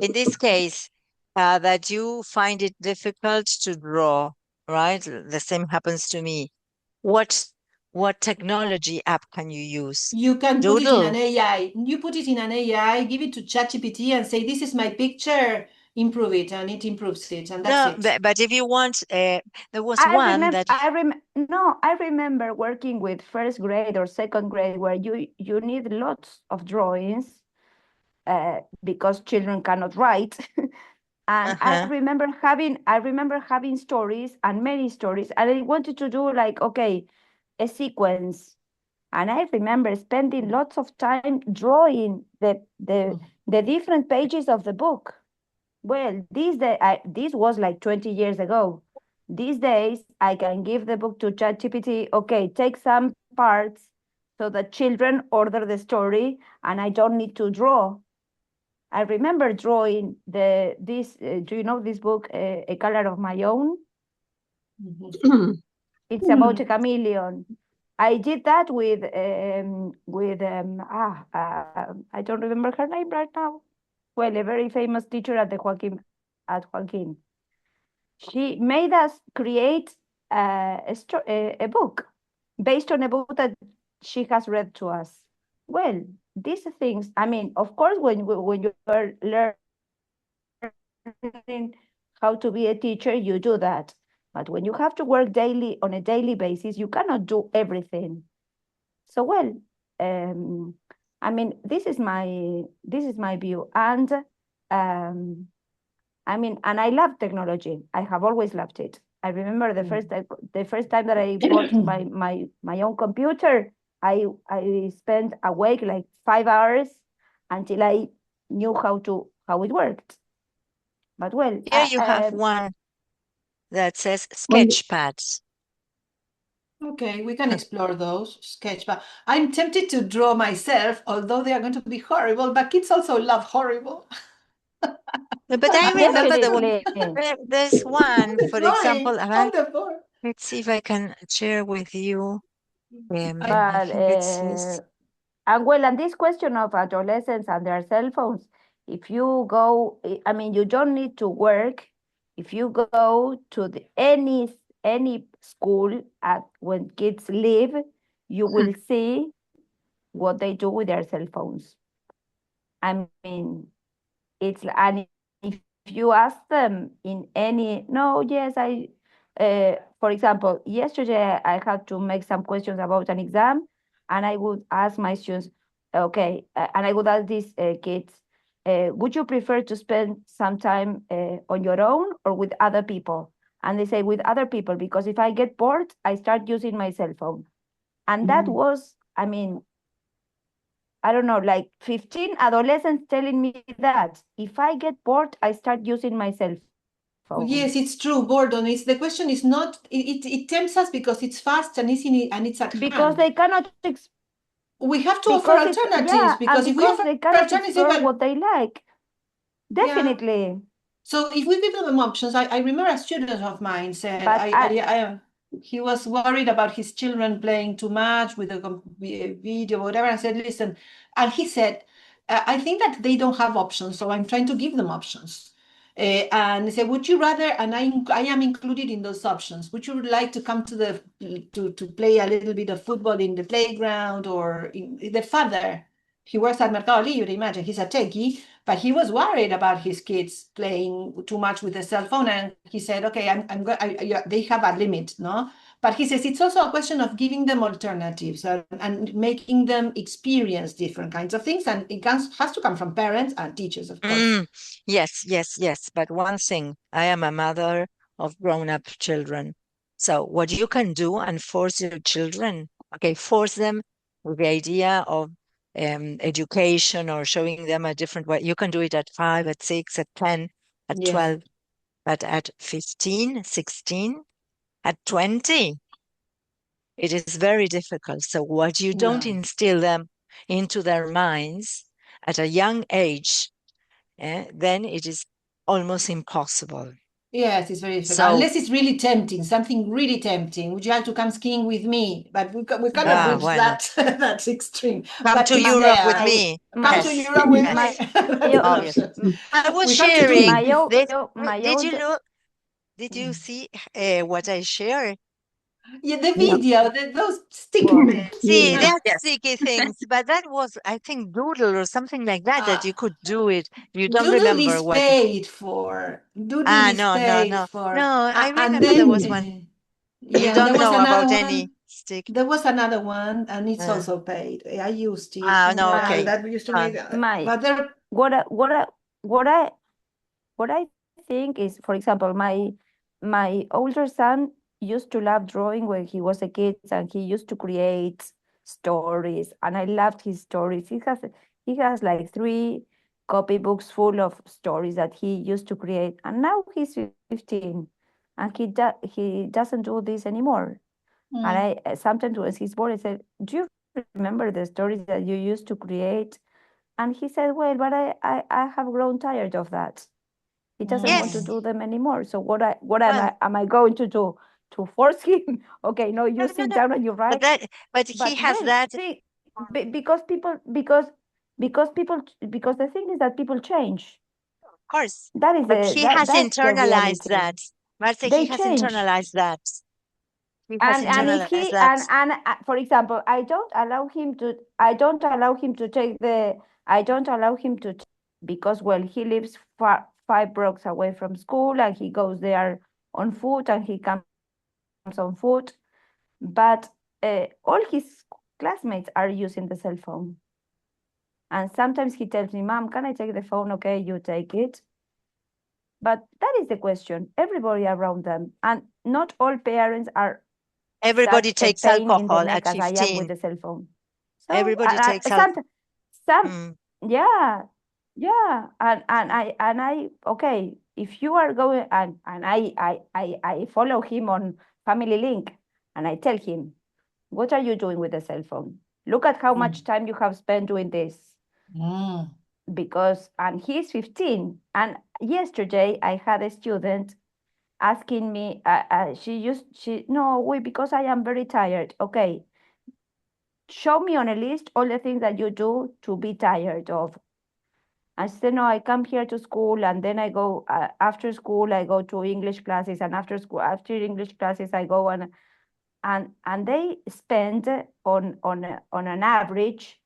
in this case, that you find it difficult to draw, right? The same happens to me. What what technology app can you use? You can put it in an Doodle? AI. You put it in an AI, give it to ChatGPT and say, this is my picture, improve it, and it improves it, and that's No, it. but if you want, there was one that I remember working with first grade or second grade where you need lots of drawings because children cannot write. And I remember having stories and many stories, and I wanted to do like, okay, a sequence. And I remember spending lots of time drawing the different pages of the book. Well, this was like 20 years ago. These days, I can give the book to ChatGPT. Okay, take some parts so that children order the story, and I don't need to draw. I remember drawing this. Do you know this book, A Color of My Own? It's about a chameleon. I did that with I don't remember her name right now. Well, a very famous teacher at Joaquin. She made us create a book based on a book that she has read to us. Well, these things. I mean, of course, when you are learning how to be a teacher, you do that. But when you have to work daily on a daily basis, you cannot do everything. So well, I mean, this is my view, and I mean, and I love technology. I have always loved it. I remember the first time that I bought my own computer. I spent awake like 5 hours until I knew how it worked. But well, here you have one that says On sketchpads. Okay, we can explore those sketchbook. I'm tempted to draw myself, although they are going to be horrible, but kids also love horrible. But I remember definitely. there's one, for Drawing example, on the board. let's see if I can share with you. I, I But think it says, and well, and this question of adolescents and their cell phones, if you go, I mean, you don't need to work. If you go to any school at when kids leave, you will see what they do with their cell phones. I mean, and if you ask them in any, no, yes, for example, yesterday I had to make some questions about an exam, and I would ask my students, okay, and I would ask these kids, would you prefer to spend some time on your own or with other people? And they say with other people, because if I get bored, I start using my cell phone. And that was, I mean, I don't know, like 15 adolescents telling me that if I get bored, I start using my cell phone. phone. Yes, it's true, Gordon. The question is not, it tempts us because it's fast and easy and it's at Because hand. they cannot We have to offer because it's alternatives, because if we because offer they cannot alternatives, explore well, what they like. yeah. Definitely. So if we give them options, I remember a student of mine said, But he was worried about his children playing too much with a video, whatever. I said, listen, and he said, I think that they don't have options, so I'm trying to give them options. And he said, would you rather, and I am included in those options, would you like to come to play a little bit of football in the playground, or the father, he works at Mercado Libre, imagine, he's a techie, but he was worried about his kids playing too much with the cell phone, and he said, "Okay, they have a limit, no." But he says it's also a question of giving them alternatives and making them experience different kinds of things, and it has to come from parents and teachers, of course. Yes, yes, yes. But one thing, I am a mother of grown-up children. So what you can do and force your children, okay, force them with the idea of education or showing them a different way. You can do it at 5, at 6, at 10, at Yes. 12, but at 15, 16, at 20, it is very difficult. So what you don't No. instill them into their minds at a young age, then it is almost impossible. Yes, it's very difficult. So, Unless it's really tempting, something really tempting. Would you like to come skiing with me? But we cannot reach why not? that that extreme. Come But to it's Europe with there. me. Come to Yes, Europe with yes, me. That's an obvious. option. I was We have to do sharing it before. this. my Did you old look? Did you see what I shared? Yeah, the No. video, those sticky bits. See, Yeah. that's sticky things, but that was, I think, Doodle or something like that, that you could do it. You don't Doodle remember is what. paid for. Doodle is No, no, paid no. for. No, I And remember there then, was one. You yeah, and don't there was know another about any one. stick. There was another one, and it's Uh, also paid. I used it. no, Yeah, okay. that used to make. my But there. what I, what I, what I what I think is, for example, my older son used to love drawing when he was a kid, and he used to create stories, and I loved his stories. He has like 3 copybooks full of stories that he used to create, and now he's 15, and he doesn't do this anymore. And I sometimes when he's bored, I said, "Do you remember the stories that you used to create?" And he said, "Well, but I have grown tired of that." He doesn't want to Yes. do them anymore. So what am Well, I going to do? To force him? Okay, no, you no, no, sit no. down and you But write. but he But has then that. see, because the thing is that people change. Of course. That is But he has that's the internalized reality. that. Martha, he They has change. internalized that. He has And if internalized he that. for example, I don't allow him to because, well, he lives 5 blocks away from school, and he goes there on foot, and he comes on foot, but all his classmates are using the cell phone, and sometimes he tells me, "Mom, can I take the phone?" Okay, you take it. But that is the question, everybody around them, and not all parents are Everybody such a takes pain in the alcohol neck at as I am with 15. the cell phone. So Everybody takes alcohol. some yeah, yeah, and I okay, if you are going, and I follow him on Family Link, and I tell him, what are you doing with the cell phone? Look at how much time you have spent doing this. Because, and he's 15, and yesterday I had a student asking me, no, wait, because I am very tired. Okay, show me on a list all the things that you do to be tired of. I said, no, I come here to school, and then I go, after school, I go to English classes, and after English classes, I go and they spend on an average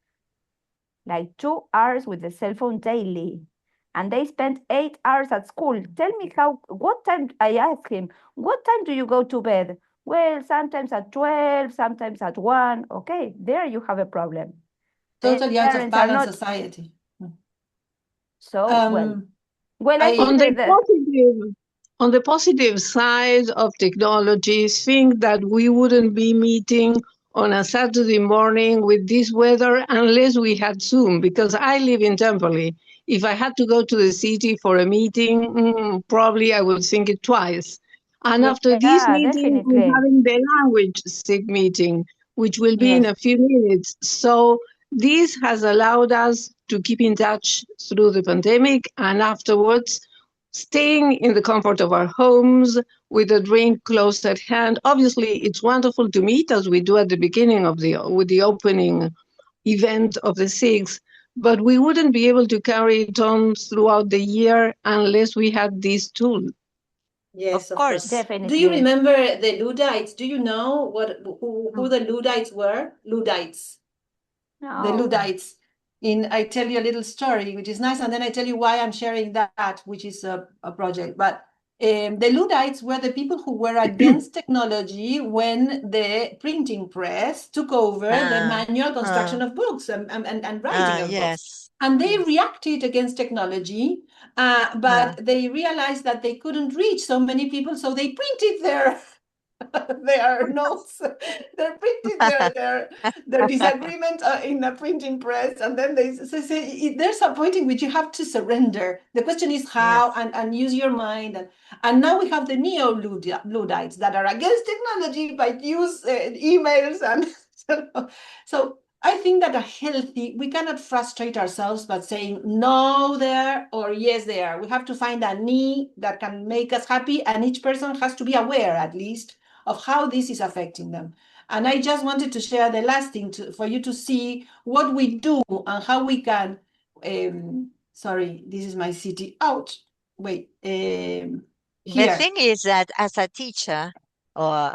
like 2 hours with the cell phone daily. And they spend 8 hours at school. Tell me what time, I asked him, what time do you go to bed? Well, sometimes at 12, sometimes at 1. Okay, there you have a problem. Totally out of Parents are balance not. society. So, well, I think On the that on the positive side of technology, think that we wouldn't be meeting on a Saturday morning with this weather unless we had Zoom, because I live in Temperley. If I had to go to the city for a meeting, probably I would think it twice. And after this Yeah, meeting, I'm definitely. having the language SIG meeting, which will be in Yes. a few minutes. So this has allowed us to keep in touch through the pandemic and afterwards, staying in the comfort of our homes with a drink close at hand. Obviously, it's wonderful to meet as we do at the beginning of with the opening event of the SIGs, but we wouldn't be able to carry it on throughout the year unless we had this tool. Yes, Of of course. course. Do you Definitely. remember the Luddites? Do you know who the Luddites were? Luddites. The No. Luddites. I tell you a little story, which is nice, and then I tell you why I'm sharing that, which is a project. But the Luddites were the people who were against technology when the printing press took over the Ah, manual construction ah, of books and writing of books. yes. And they Yes. reacted against technology, Ah, but they realized that they couldn't reach so many people, so they printed their notes. They printed their disagreement in a printing press, and then they say there's a point in which you have to surrender. The question is how, yes. and use your mind. And now we have the neo-Luddites that are against technology but use emails and so I think that we cannot frustrate ourselves by saying no there or yes there. We have to find a need that can make us happy, and each person has to be aware at least of how this is affecting them. And I just wanted to share the last thing for you to see what we do and how we can. Sorry, this is my city. Out. Wait. The Here. thing is that as a teacher or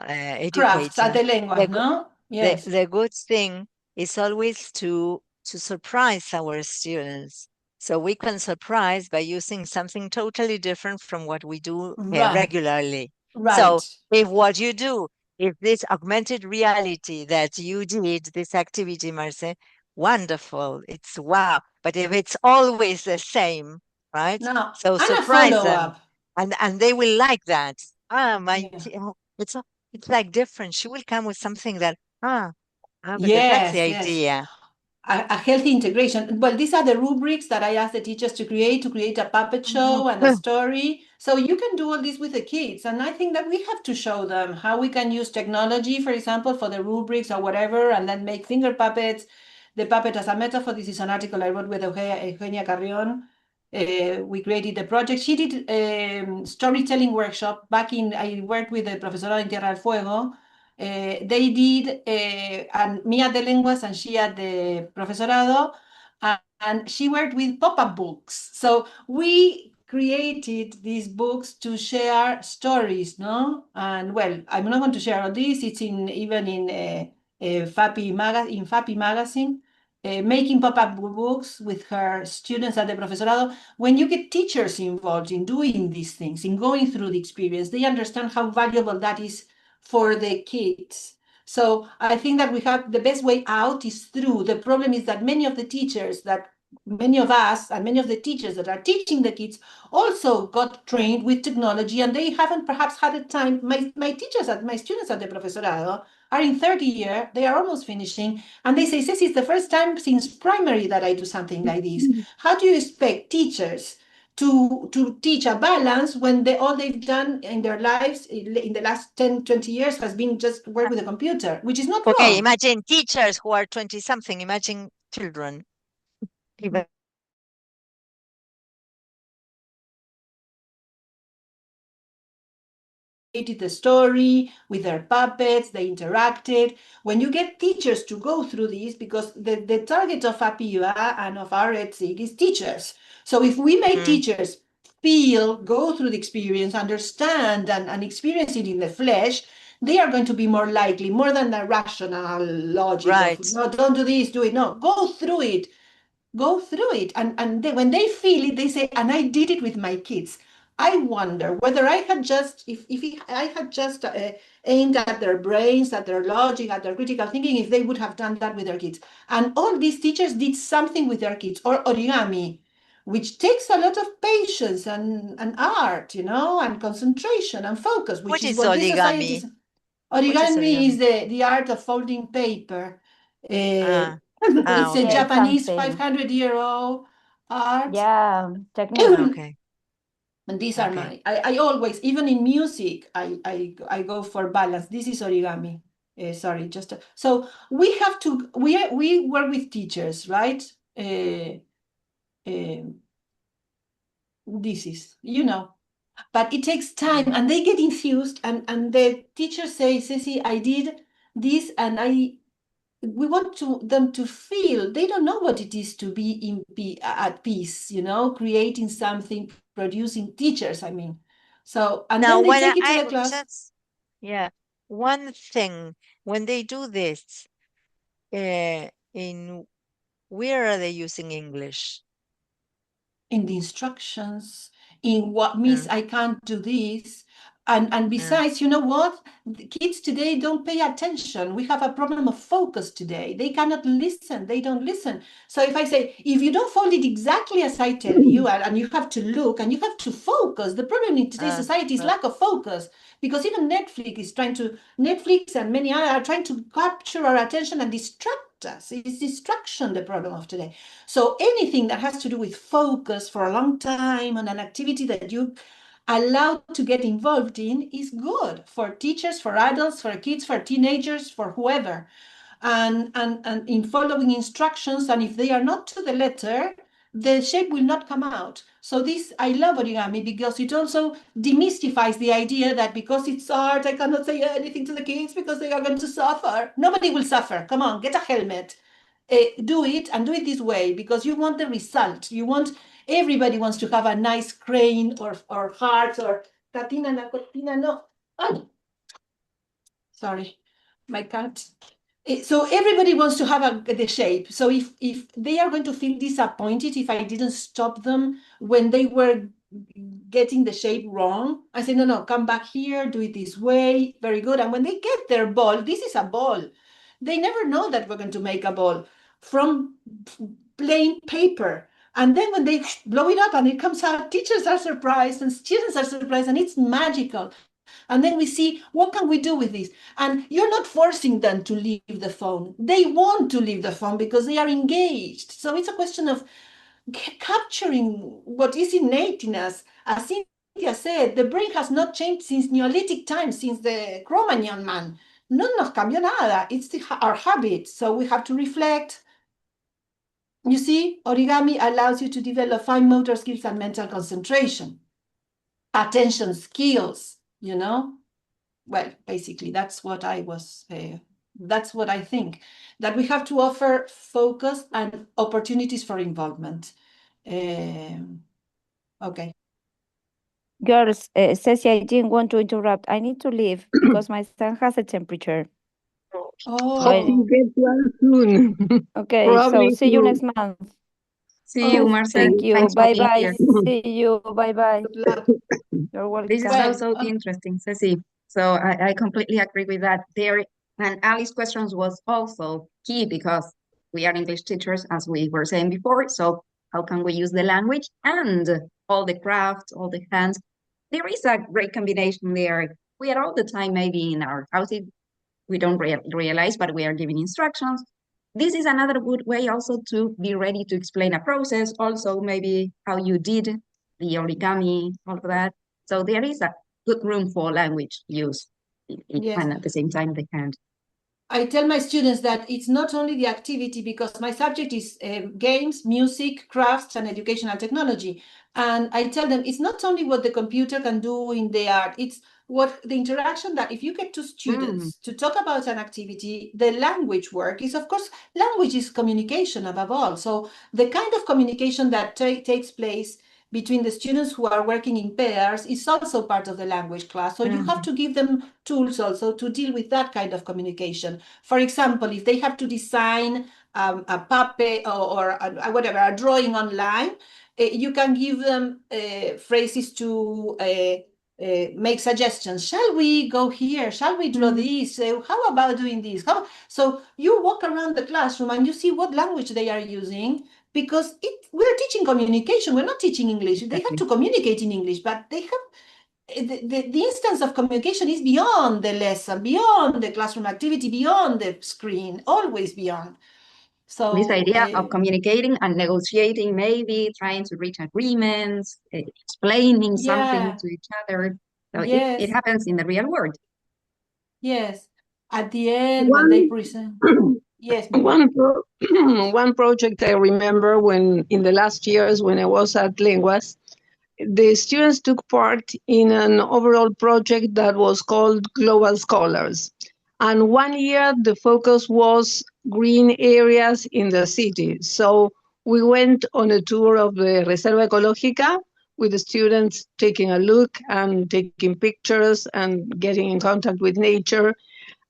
Crafts, educator, arte lenguas, the, go- no? Yes. the good thing is always to surprise our students. So we can surprise by using something totally different from what we do Right. regularly. So Right. if what you do is this augmented reality that you did, this activity, Marce, wonderful. It's wow. But if it's always the same, right? Now, So and a surprise them, follow-up. and they will like that. Ah, Yeah. it's like different. She will come with something that because that's the Yes, yes. idea. A healthy integration. Well, these are the rubrics that I ask the teachers to create a puppet show and a story. So you can do all this with the kids. And I think that we have to show them how we can use technology, for example, for the rubrics or whatever, and then make finger puppets. The puppet as a metaphor. This is an article I wrote with Eugenia Carrion. We created the project. She did storytelling workshop back I worked with the Profesorado en Tierra del Fuego. They did, and me at the Lenguas and she at the Profesorado, and she worked with pop-up books. So we created these books to share stories, no? And well, I'm not going to share all this. It's even in FAPI magazine. Making pop-up books with her students at the Profesorado. When you get teachers involved in doing these things, in going through the experience, they understand how valuable that is for the kids. So I think that we have the best way out is through. The problem is that many of us and many of the teachers that are teaching the kids also got trained with technology, and they haven't perhaps had a time. My students at the Profesorado are in 30 year, they are almost finishing, and they say, Ceci, it's the first time since primary that I do something like this. How do you expect teachers to teach a balance when all they've done in their lives in the last 10, 20 years has been just work with a computer, which is not Okay, wrong. imagine teachers who are 20 something, imagine children. Even Created the story with their puppets, they interacted. When you get teachers to go through this, because the target of APIUA and of our EdSig is teachers. So if we make teachers go through the experience, understand and experience it in the flesh, they are going to be more likely, more than the rational logic of, right. no, don't do this, do it. No, go through it and when they feel it, they say, and I did it with my kids. I wonder whether I had just if I had just aimed at their brains, at their logic, at their critical thinking, if they would have done that with their kids. And all these teachers did something with their kids, or origami, which takes a lot of patience and art, and concentration and focus, which What is is what this society origami? is. What is Origami is origami? the art of folding paper. Ah, It's a okay. Yes, Japanese something. 500-year-old art. Yeah, technique. Okay. And these are Okay. I always, even in music, I go for balance. This is origami. Sorry, so we have to, we work with teachers, right? Um, this is, but it takes time and they get enthused and the teacher says, Ceci, I did this and we want them to feel they don't know what it is to be at peace, creating something, producing teachers, I mean. So, and Now, then they when take it to I the class. just, yeah, one thing, when they do this, in where are they using English? In the instructions, in what means I can't do this. And besides, you know what? The kids today don't pay attention. We have a problem of focus today. They cannot listen. They don't listen. So if I say, if you don't fold it exactly as I tell you, and you have to look and you have to focus, the problem in today's society is lack of focus. Because even Netflix and many others are trying to capture our attention and distract us. It's distraction, the problem of today. So anything that has to do with focus for a long time on an activity that you allowed to get involved in is good for teachers, for adults, for kids, for teenagers, for whoever. And in following instructions, and if they are not to the letter, the shape will not come out. So this, I love origami because it also demystifies the idea that because it's art, I cannot say anything to the kids because they are going to suffer. Nobody will suffer. Come on, get a helmet. Do it and do it this way because you want the result. Everybody wants to have a nice crane or heart or catina na cortina. No, oh, sorry, my cat. So everybody wants to have the shape. So if they are going to feel disappointed if I didn't stop them when they were getting the shape wrong, I say, no, come back here, do it this way, very good. And when they get their ball, this is a ball. They never know that we're going to make a ball from plain paper. And then when they blow it up and it comes out, teachers are surprised and students are surprised and it's magical. And then we see, what can we do with this? And you're not forcing them to leave the phone. They want to leave the phone because they are engaged. So it's a question of capturing what is innate in us. As Cynthia said, the brain has not changed since Neolithic times, since the Cro-Magnon man. No nos cambió nada. It's our habit. So we have to reflect. You see, origami allows you to develop fine motor skills and mental concentration, attention skills, Well, basically, that's what that's what I think, that we have to offer focus and opportunities for involvement. Okay. Girls, Ceci, I didn't want to interrupt. I need to leave because my son has a temperature. Oh, Hope you get well soon. Okay, so Probably see you you. next month. See you, oh, Marcel. Thank you. Thanks for being Bye-bye. here. See you. Bye-bye. good luck. You're This is welcome. Well, also interesting, Ceci. So I completely agree with that. There, and Alice's questions was also key because we are English teachers, as we were saying before. So how can we use the language and all the craft, all the hands? There is a great combination there. We are all the time maybe in our houses. We don't realize, but we are giving instructions. This is another good way also to be ready to explain a process. Also, maybe how you did the origami, all of that. So there is a good room for language use, yes. and at the same time, the hand. I tell my students that it's not only the activity, because my subject is games, music, crafts, and educational technology. And I tell them it's not only what the computer can do in the art, it's what the interaction that if you get two students to talk about an activity, the language work is, of course, language is communication above all. So the kind of communication that takes place between the students who are working in pairs is also part of the language class. So you have to give them tools also to deal with that kind of communication. For example, if they have to design a puppet or whatever, a drawing online, you can give them phrases to make suggestions. Shall we go here? Shall we draw this? How about doing this? So you walk around the classroom and you see what language they are using, because we're teaching communication. We're not teaching English. They have to communicate in English, but they have the instance of communication is beyond the lesson, beyond the classroom activity, beyond the screen, always beyond. This So idea of communicating and negotiating, maybe trying to reach agreements, explaining something yeah, to each other. So it yes, happens in the real world. yes. At the end, when they One present, yes, Miguel. one project I remember when in the last years when I was at Lenguas, the students took part in an overall project that was called Global Scholars. And one year the focus was green areas in the city. So we went on a tour of the Reserva Ecológica with the students taking a look and taking pictures and getting in contact with nature.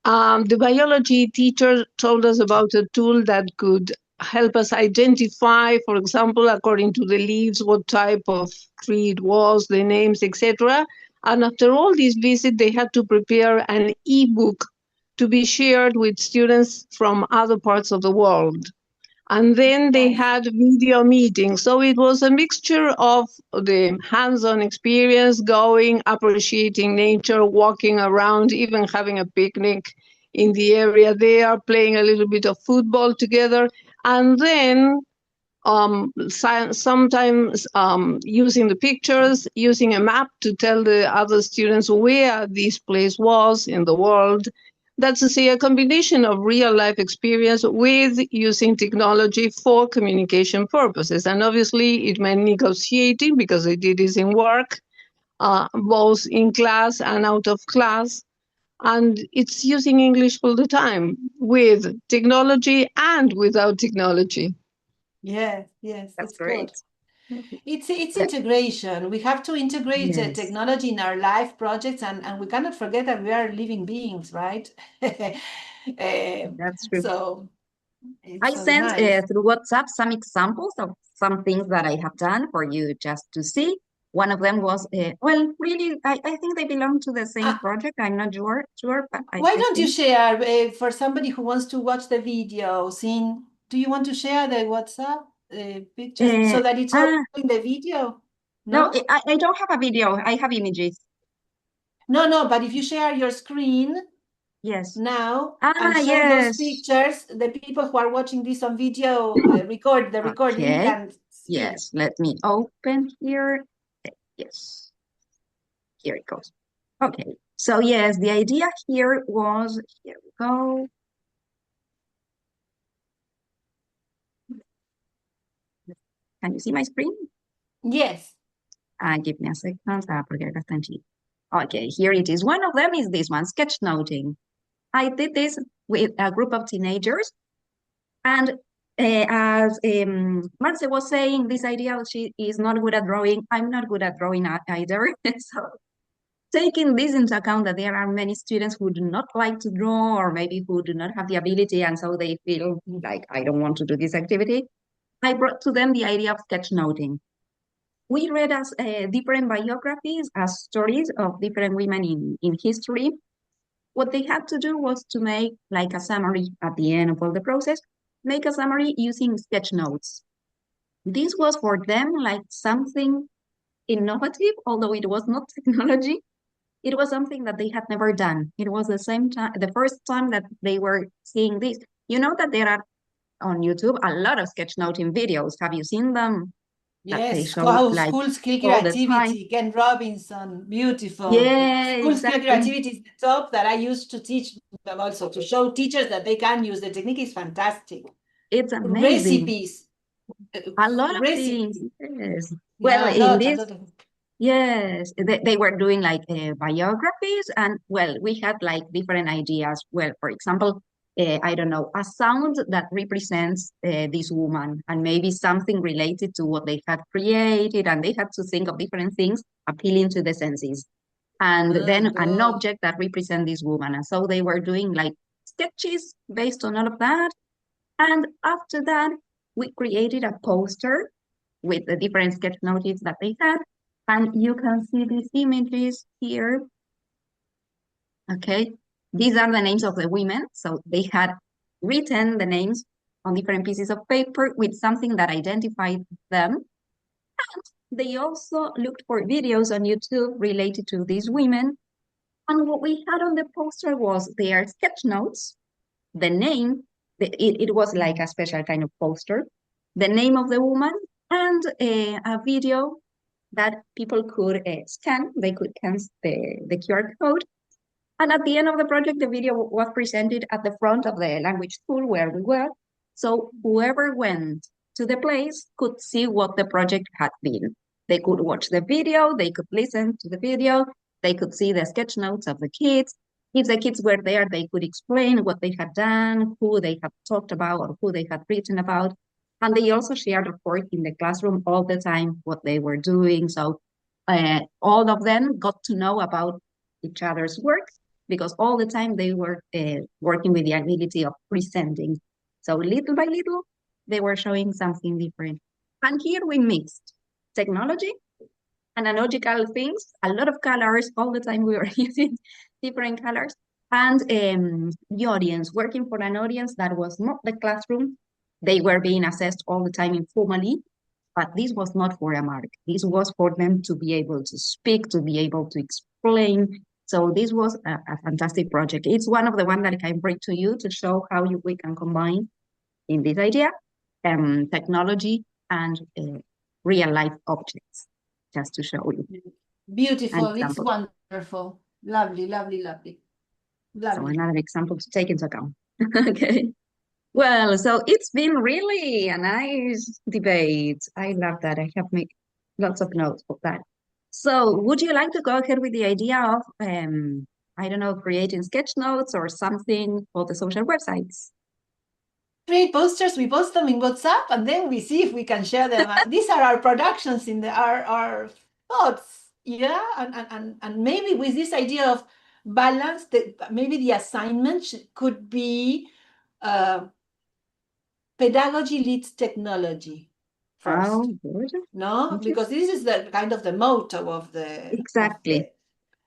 The biology teacher told us about a tool that could help us identify, for example, according to the leaves, what type of tree it was, the names, etc. And after all this visit, they had to prepare an e-book to be shared with students from other parts of the world. And then they Yes, had video meetings. So it was a mixture of the hands-on experience, going, appreciating nature, walking around, even having a picnic in the area there, playing a little bit of football together. And then sometimes using the pictures, using a map to tell the other students where this place was in the world. That's to say, a combination of real life experience with using technology for communication purposes. And obviously, it meant negotiating because they did this in work, both in class and out of class. And it's using English all the time with technology and without technology. yes, yes, That's it's good. great. It's Yeah, integration. We have to integrate yes, technology in our life projects, and we cannot forget that we are living beings, right? that's true. So it's I so sent nice. through WhatsApp some examples of some things that I have done for you just to see. One of them was, well, really, I think they belong to the same Uh, project. I'm not sure, but why I don't you think. share for somebody who wants to watch the video? Seeing, do you want to share the WhatsApp pictures Uh, so that it's all ah, in the video? no, No? I don't have a video. I have images. No, no, but if you share your screen Yes. now and Ah, share those yes. pictures, the people who are watching this on video record the recording Okay. can see. Yes. Let me open here. Yes. Here it goes. Okay. So yes, the idea here was, here we go. Can you see my screen? Yes. Give me a second, porque acá está en chico. Okay, here it is. One of them is this one, sketchnoting. I did this with a group of teenagers, and as Marce was saying, this idea she is not good at drawing. I'm not good at drawing either. So taking this into account that there are many students who do not like to draw or maybe who do not have the ability and so they feel like I don't want to do this activity, I brought to them the idea of sketchnoting. We read as different biographies, as stories of different women in history. What they had to do was to make like a summary at the end of all the process, make a summary using sketch notes. This was for them like something innovative, although it was not technology. It was something that they had never done. It was the same time, the first time that they were seeing this. You know that there are on YouTube a lot of sketchnoting videos. Have you seen them? That they Yes, show like school skill all the time. creativity, Ken Robinson, beautiful. Yeah, School skill exactly. creativity is the top that I used to teach them also to show teachers that they can use the technique is fantastic. It's amazing. Recipes, uh, A lot of things. recipes. Yes. Well, Yeah, in a this, lot of. yes, they were doing like biographies, and well, we had like different ideas. Well, for example, I don't know, a sound that represents this woman, and maybe something related to what they had created, and they had to think of different things appealing to the senses. And then an Good. object that represents this woman. And so they were doing like sketches based on all of that. And after that, we created a poster with the different sketch notes that they had. And you can see these images here. Okay, these are the names of the women. So they had written the names on different pieces of paper with something that identified them. They also looked for videos on YouTube related to these women. And what we had on the poster was their sketch notes, the name, it was like a special kind of poster, the name of the woman, and a video that people could scan. They could scan the QR code. And at the end of the project, the video was presented at the front of the language school where we were. So whoever went to the place could see what the project had been. They could watch the video, they could listen to the video, they could see the sketch notes of the kids. If the kids were there, they could explain what they had done, who they had talked about, or who they had written about. And they also shared, of course, in the classroom all the time what they were doing. So all of them got to know about each other's work because all the time they were working with the ability of presenting. So little by little, they were showing something different. And here we mixed technology, analogical things, a lot of colors. All the time we were using different colors. And the audience, working for an audience that was not the classroom. They were being assessed all the time informally, but this was not for a mark. This was for them to be able to speak, to be able to explain. So this was a fantastic project. It's one of the ones that I can bring to you to show how we can combine in this idea technology and real life objects, just to show you. Beautiful. It's example. wonderful. Lovely, lovely, lovely. So Lovely. another example to take into account. Okay. Well, so it's been really a nice debate. I love that. I have made lots of notes of that. So would you like to go ahead with the idea of, I don't know, creating sketch notes or something for the social websites? Create posters, we post them in WhatsApp, and then we see if we can share them. These are our productions in our thoughts, yeah, and maybe with this idea of balance, that maybe the assignment could be pedagogy leads technology first. Oh, good. No, because this is the kind of the motto of Exactly.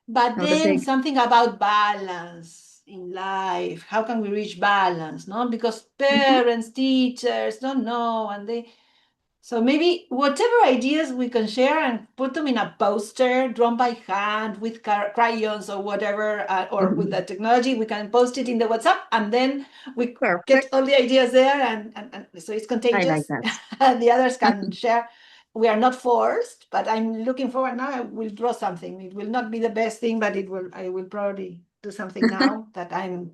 but No, then something about balance in life. How can we reach balance? No, because parents, teachers don't know, and so maybe whatever ideas we can share and put them in a poster drawn by hand with crayons or whatever, or with the technology, we can post it in the WhatsApp, and then we get Perfect. all the ideas there, and so it's I like contagious. that. And the others can share. We are not forced, but I'm looking forward now. I will draw something. It will not be the best thing, but I will probably do something now that I'm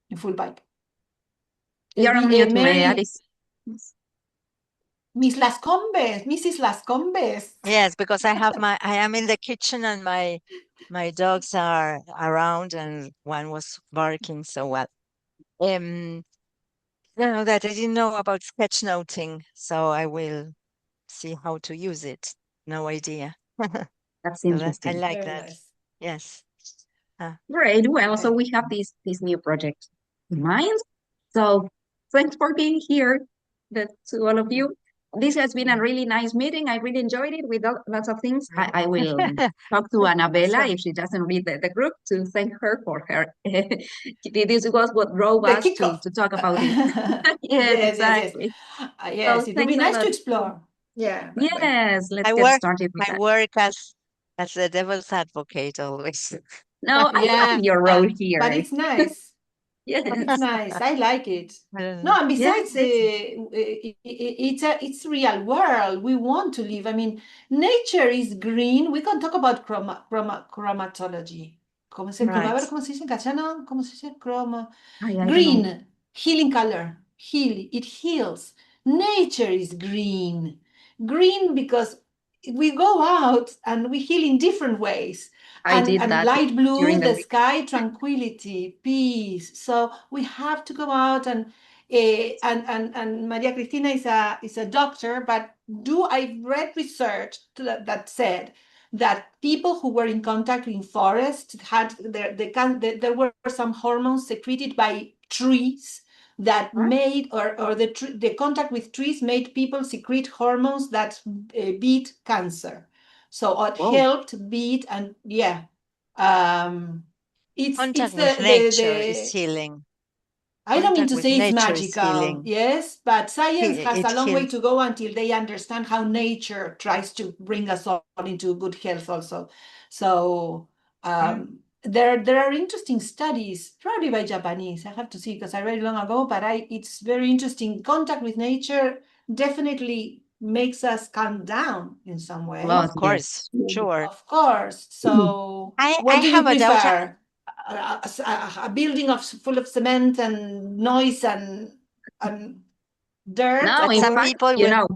in full bike. You're on mute, Alice. Miss Las Combes, Mrs. Las Combes. Yes, because I am in the kitchen and my dogs are around and one was barking so well. No, that I didn't know about sketchnoting, so I will see how to use it. No idea. That's So I interesting. like Very that. nice. Yes. Great. Well, Okay. so we have this new project in mind. So thanks for being here, to all of you. This has been a really nice meeting. I really enjoyed it with lots of things. I will talk to Annabella if she doesn't read the group to thank her for her. This was what drove The us to kickoff. talk about it. Yes, Yes, exactly. yes, So it would be thanks a nice to lot. explore. Yeah. Yes, let's I get work started with I that. work as the devil's advocate always. No, I Yeah, love your role but here. it's nice. Yes. It's nice. I like it. I don't No, know. and Yeah, besides, it's real world. We want to live. I mean, nature is green. We can talk about chromatology. ¿Cómo se, a ver, Right. ¿cómo se dice en castellano? ¿Cómo se dice? I don't know. Green, healing color. It heals. Nature is green. Green because we go out and we heal in different ways. I did And that light blue, during the the week. sky, tranquility, peace. So we have to go out and Maria Cristina is a doctor, but I've read research that said that people who were in contact in forests had there were some hormones secreted by trees that Huh? made or the contact with trees made people secrete hormones that beat cancer. So it Whoa. helped beat, and yeah, it's Contact with the nature is healing. I don't mean Contact to with say it's nature is magical, healing. yes, but science has It a long way heals. to go until they understand how nature tries to bring us all into good health also. So there are interesting studies, probably by Japanese. I have to see because I read it long ago, but it's very interesting. Contact with nature definitely makes us calm down in some way. Lot, Of yes. course, sure. Of course. So, I what do you have a doubt. prefer? A building full of cement and noise and dirt? No, But in some fact, people you will. know,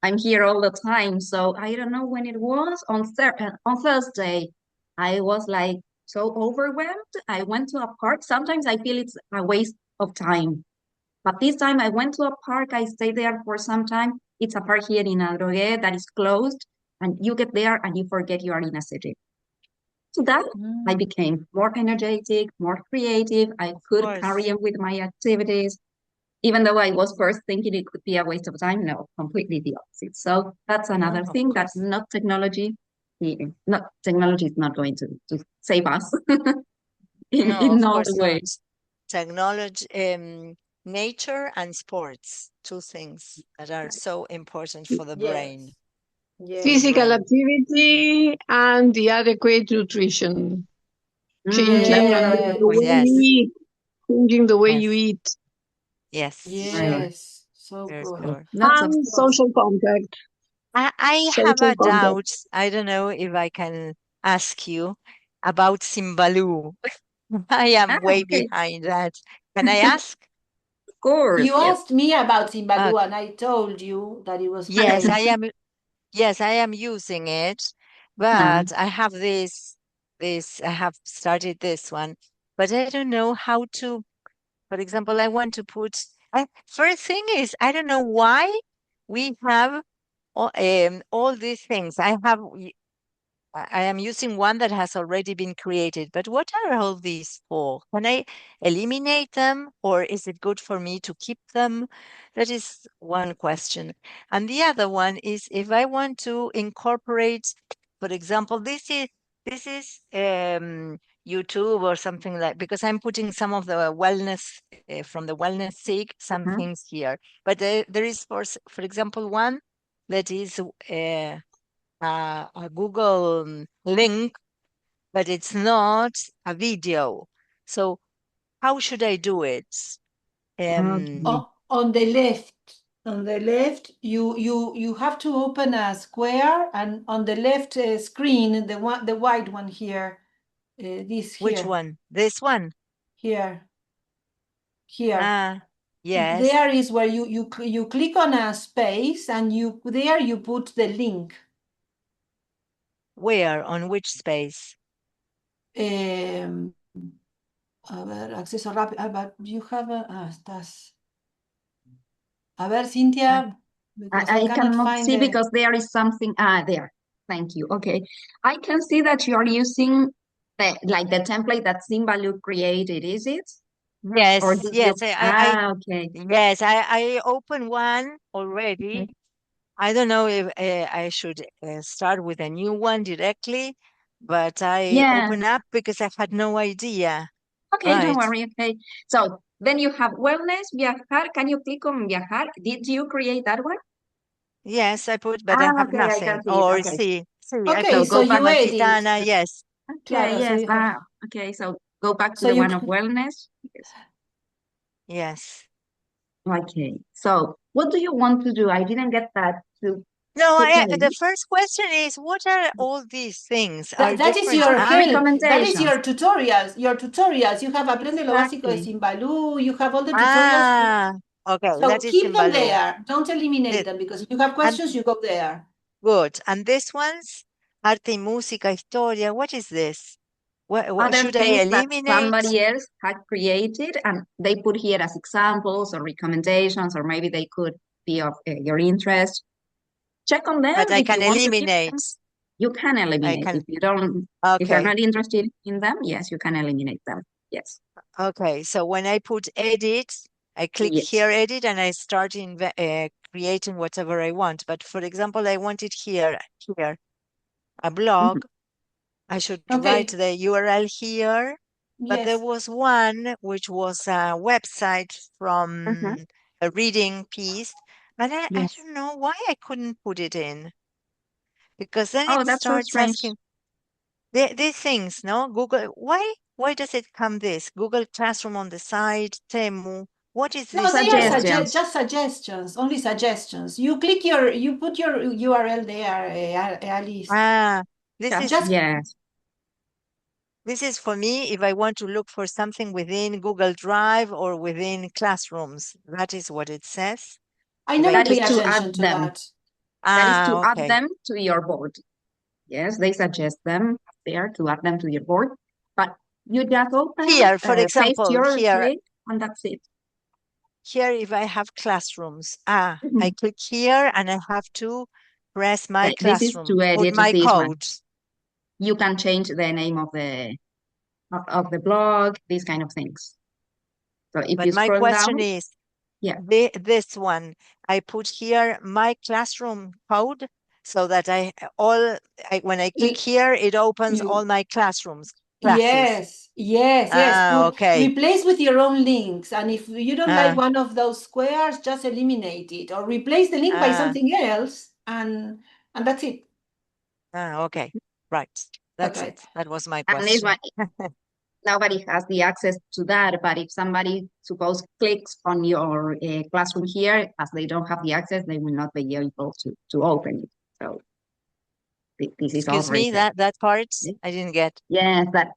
I'm here all the time. So I don't know when it was on Thursday. I was like so overwhelmed. I went to a park. Sometimes I feel it's a waste of time. But this time I went to a park. I stayed there for some time. It's a park here in Adrogué that is closed. And you get there and you forget you are in a city. So that I Mm. became more energetic, more creative. I Of could carry course. on with my activities. Even though I was first thinking it could be a waste of time, no, completely the opposite. So that's No, another of thing that course. not technology, not technology is not going to save us No, in of all course the not. ways. Technology, nature and sports, two things that are so important for the brain. Yes. For the Yes. Physical brain. activity and the adequate nutrition. Changing Yes. the way you Yes, eat. Changing the way you yes, eat. yes, sure. Yes. So Very good. sure. Lots of And stuff. social contact. I have Social a contact. doubt. I don't know if I can ask you about Simbaloo. I am way Okay, behind that. Can I ask? of course, You yes. asked me about Uh, Zimbabwe and I told you that it was yes, great. I am. Yes, I am using it, Uh, but I have I have started this one, but I don't know how to, for example, I want to put, first thing is, I don't know why we have all these things. I am using one that has already been created, but what are all these for? Can I eliminate them or is it good for me to keep them? That is one question. And the other one is if I want to incorporate, for example, this is YouTube or something like because I'm putting some of the wellness from the wellness seek some mhm. things here. But there is for example one that is a Google link, but it's not a video. So how should I do it? Okay. On the left, you have to open a square, and on the left screen, the white one here, this Which here, one? This one? here, here. Ah, yes. There is where you click on a space, and you put the link. Where? On which space? Um, a ver, acceso rápido. But you have estás. A ver, Uh, Cynthia, because I I cannot cannot find see the. because there is something. There. Thank you. Okay. I can see that you are using like the template that Simbalu created, is it? Or Yes, did you? yes. Okay. Yes, I opened one already. Okay. I don't know if I should start with a new one directly, but I Yeah. open up because I had no idea. Okay, don't Right. worry. Okay. So then you have wellness, viajar. Can you click on viajar? Did you create that one? Yes, I put, but I have Okay, I can nothing. see it. Or Okay. see, I Okay, So put so go back. you edit. Amalfitana. Yes, Okay, Claro, so yes. you have. Okay, so go back to So the you. one of wellness. Yes. yes. Okay. So what do you want to do? I didn't get that No, to play. the first question is, what are all these things? Are That is different your apps? help. That is Recommendations. your tutorials. Your tutorials. You have Aprende lo básico de Exactly. Simbalú. You have all the tutorials. Ah, okay, So that is in keep them Baloo. there. Don't eliminate them because if you have And questions, you go there. good. And this one's arte y música, historia. What is this? What Other should I things that eliminate? somebody else had created and they put here as examples or recommendations, or maybe they could be of your interest. Check on them. But I If can you want to keep them, eliminate. you can I eliminate. can. If you're Okay. not interested in them, yes, you can eliminate them. Yes. Okay, so when I put edit, I click Yes. here edit and I start creating whatever I want. But for example, I want it here, a Mhm. blog. I should write Okay. the URL here. But there Yes. was one which was a website Mhm. from a reading piece, but I Yes. don't know why I couldn't put it in because then Oh, it that's so starts strange. asking. these things, no? Google, why does it come this? Google Classroom on the side, Temu. What is No, this they are for? Suggestions. just suggestions, only suggestions. You put your URL there, Alice. Ah, this is Just Yes. this is for me if I want to look for something within Google Drive or within classrooms. That is what it says. I If I never That is pay click, to add attention to them. that. That is to ah, add okay. them to your board. Yes, they suggest them there to add them to your board. But you just open, Here, for paste example, your here, link, and that's it. here, if I have classrooms, I Mhm. click here and I have to press my This is classroom, to put edit my this one. code. You can change the name of the blog, these kind of things. So if But you my scroll question down, is, yeah, this one, I put here my classroom code so that when I click Y- here, it opens all you- my classes. Yes, yes, yes. Ah, okay. Replace with your own links. And if you don't like Ah, one of those squares, just eliminate it or replace the link by ah, something else, and that's it. okay. Right. That's Okay. it. That was my and this question. one, nobody has the access to that. But if somebody, suppose, clicks on your classroom here, as they don't have the access, they will not be able to open it. So this is Excuse me, already that part there. I didn't get. Yes, that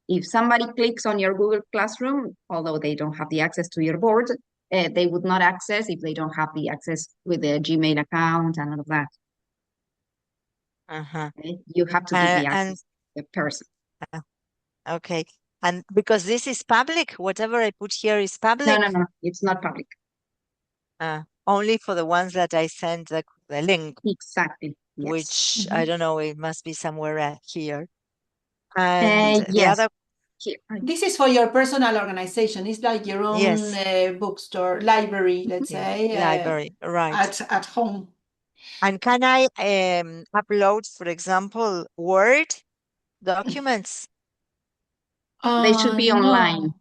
if somebody clicks on your Google Classroom, although they don't have the access to your board, they would not access if they don't have the access with the Gmail account and all of that. Uh-huh. Okay? You have to give the And access to the person. okay. And because this is public, whatever I put here is No, public, no, no, it's not public. only for the ones that I send the link, Exactly. Yes. which Mhm. I don't know, it must be somewhere here. And the Yes. other, Here. This is for your personal organization. It's like your own yes, bookstore, library, let's yeah, say, library, right. at home. And can I upload, for example, Word documents? They should be online.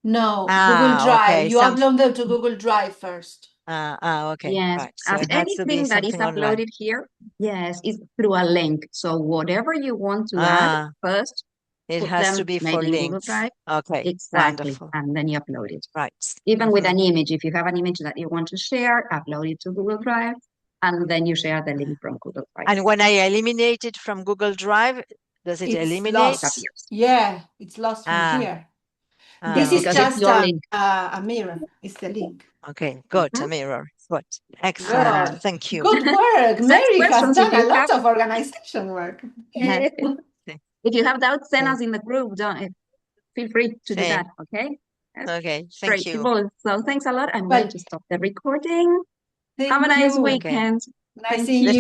No, Google Drive. Okay, You upload them to Google Drive first. okay, Yes, right. So as it has to be anything that is something online. uploaded here, yes, is through a link. So whatever you want to add first, It put has them to be for maybe in Google links. Drive. Okay, Exactly. wonderful. And then you upload it. Right. Even with an image, if you have an image that you want to share, upload it to Google Drive, and then you share the link from Google Drive. And when I eliminate it from Google Drive, does it It's eliminate? lost. Yeah, it's lost from here. This is because it's just your link. a mirror. It's the link. Okay, good. A mirror. Good. Excellent. Good. Thank you. Good work. Send Mary has questions if done a you lot have. of organization work. If you have doubts, send us in the group. Don't feel free to do Sí. that. Okay. Yes. Okay, thank Great. you. People. So thanks a lot. I'm Well, going to stop the recording. Have a thank nice you. Okay. weekend. Nice Thank seeing you. you.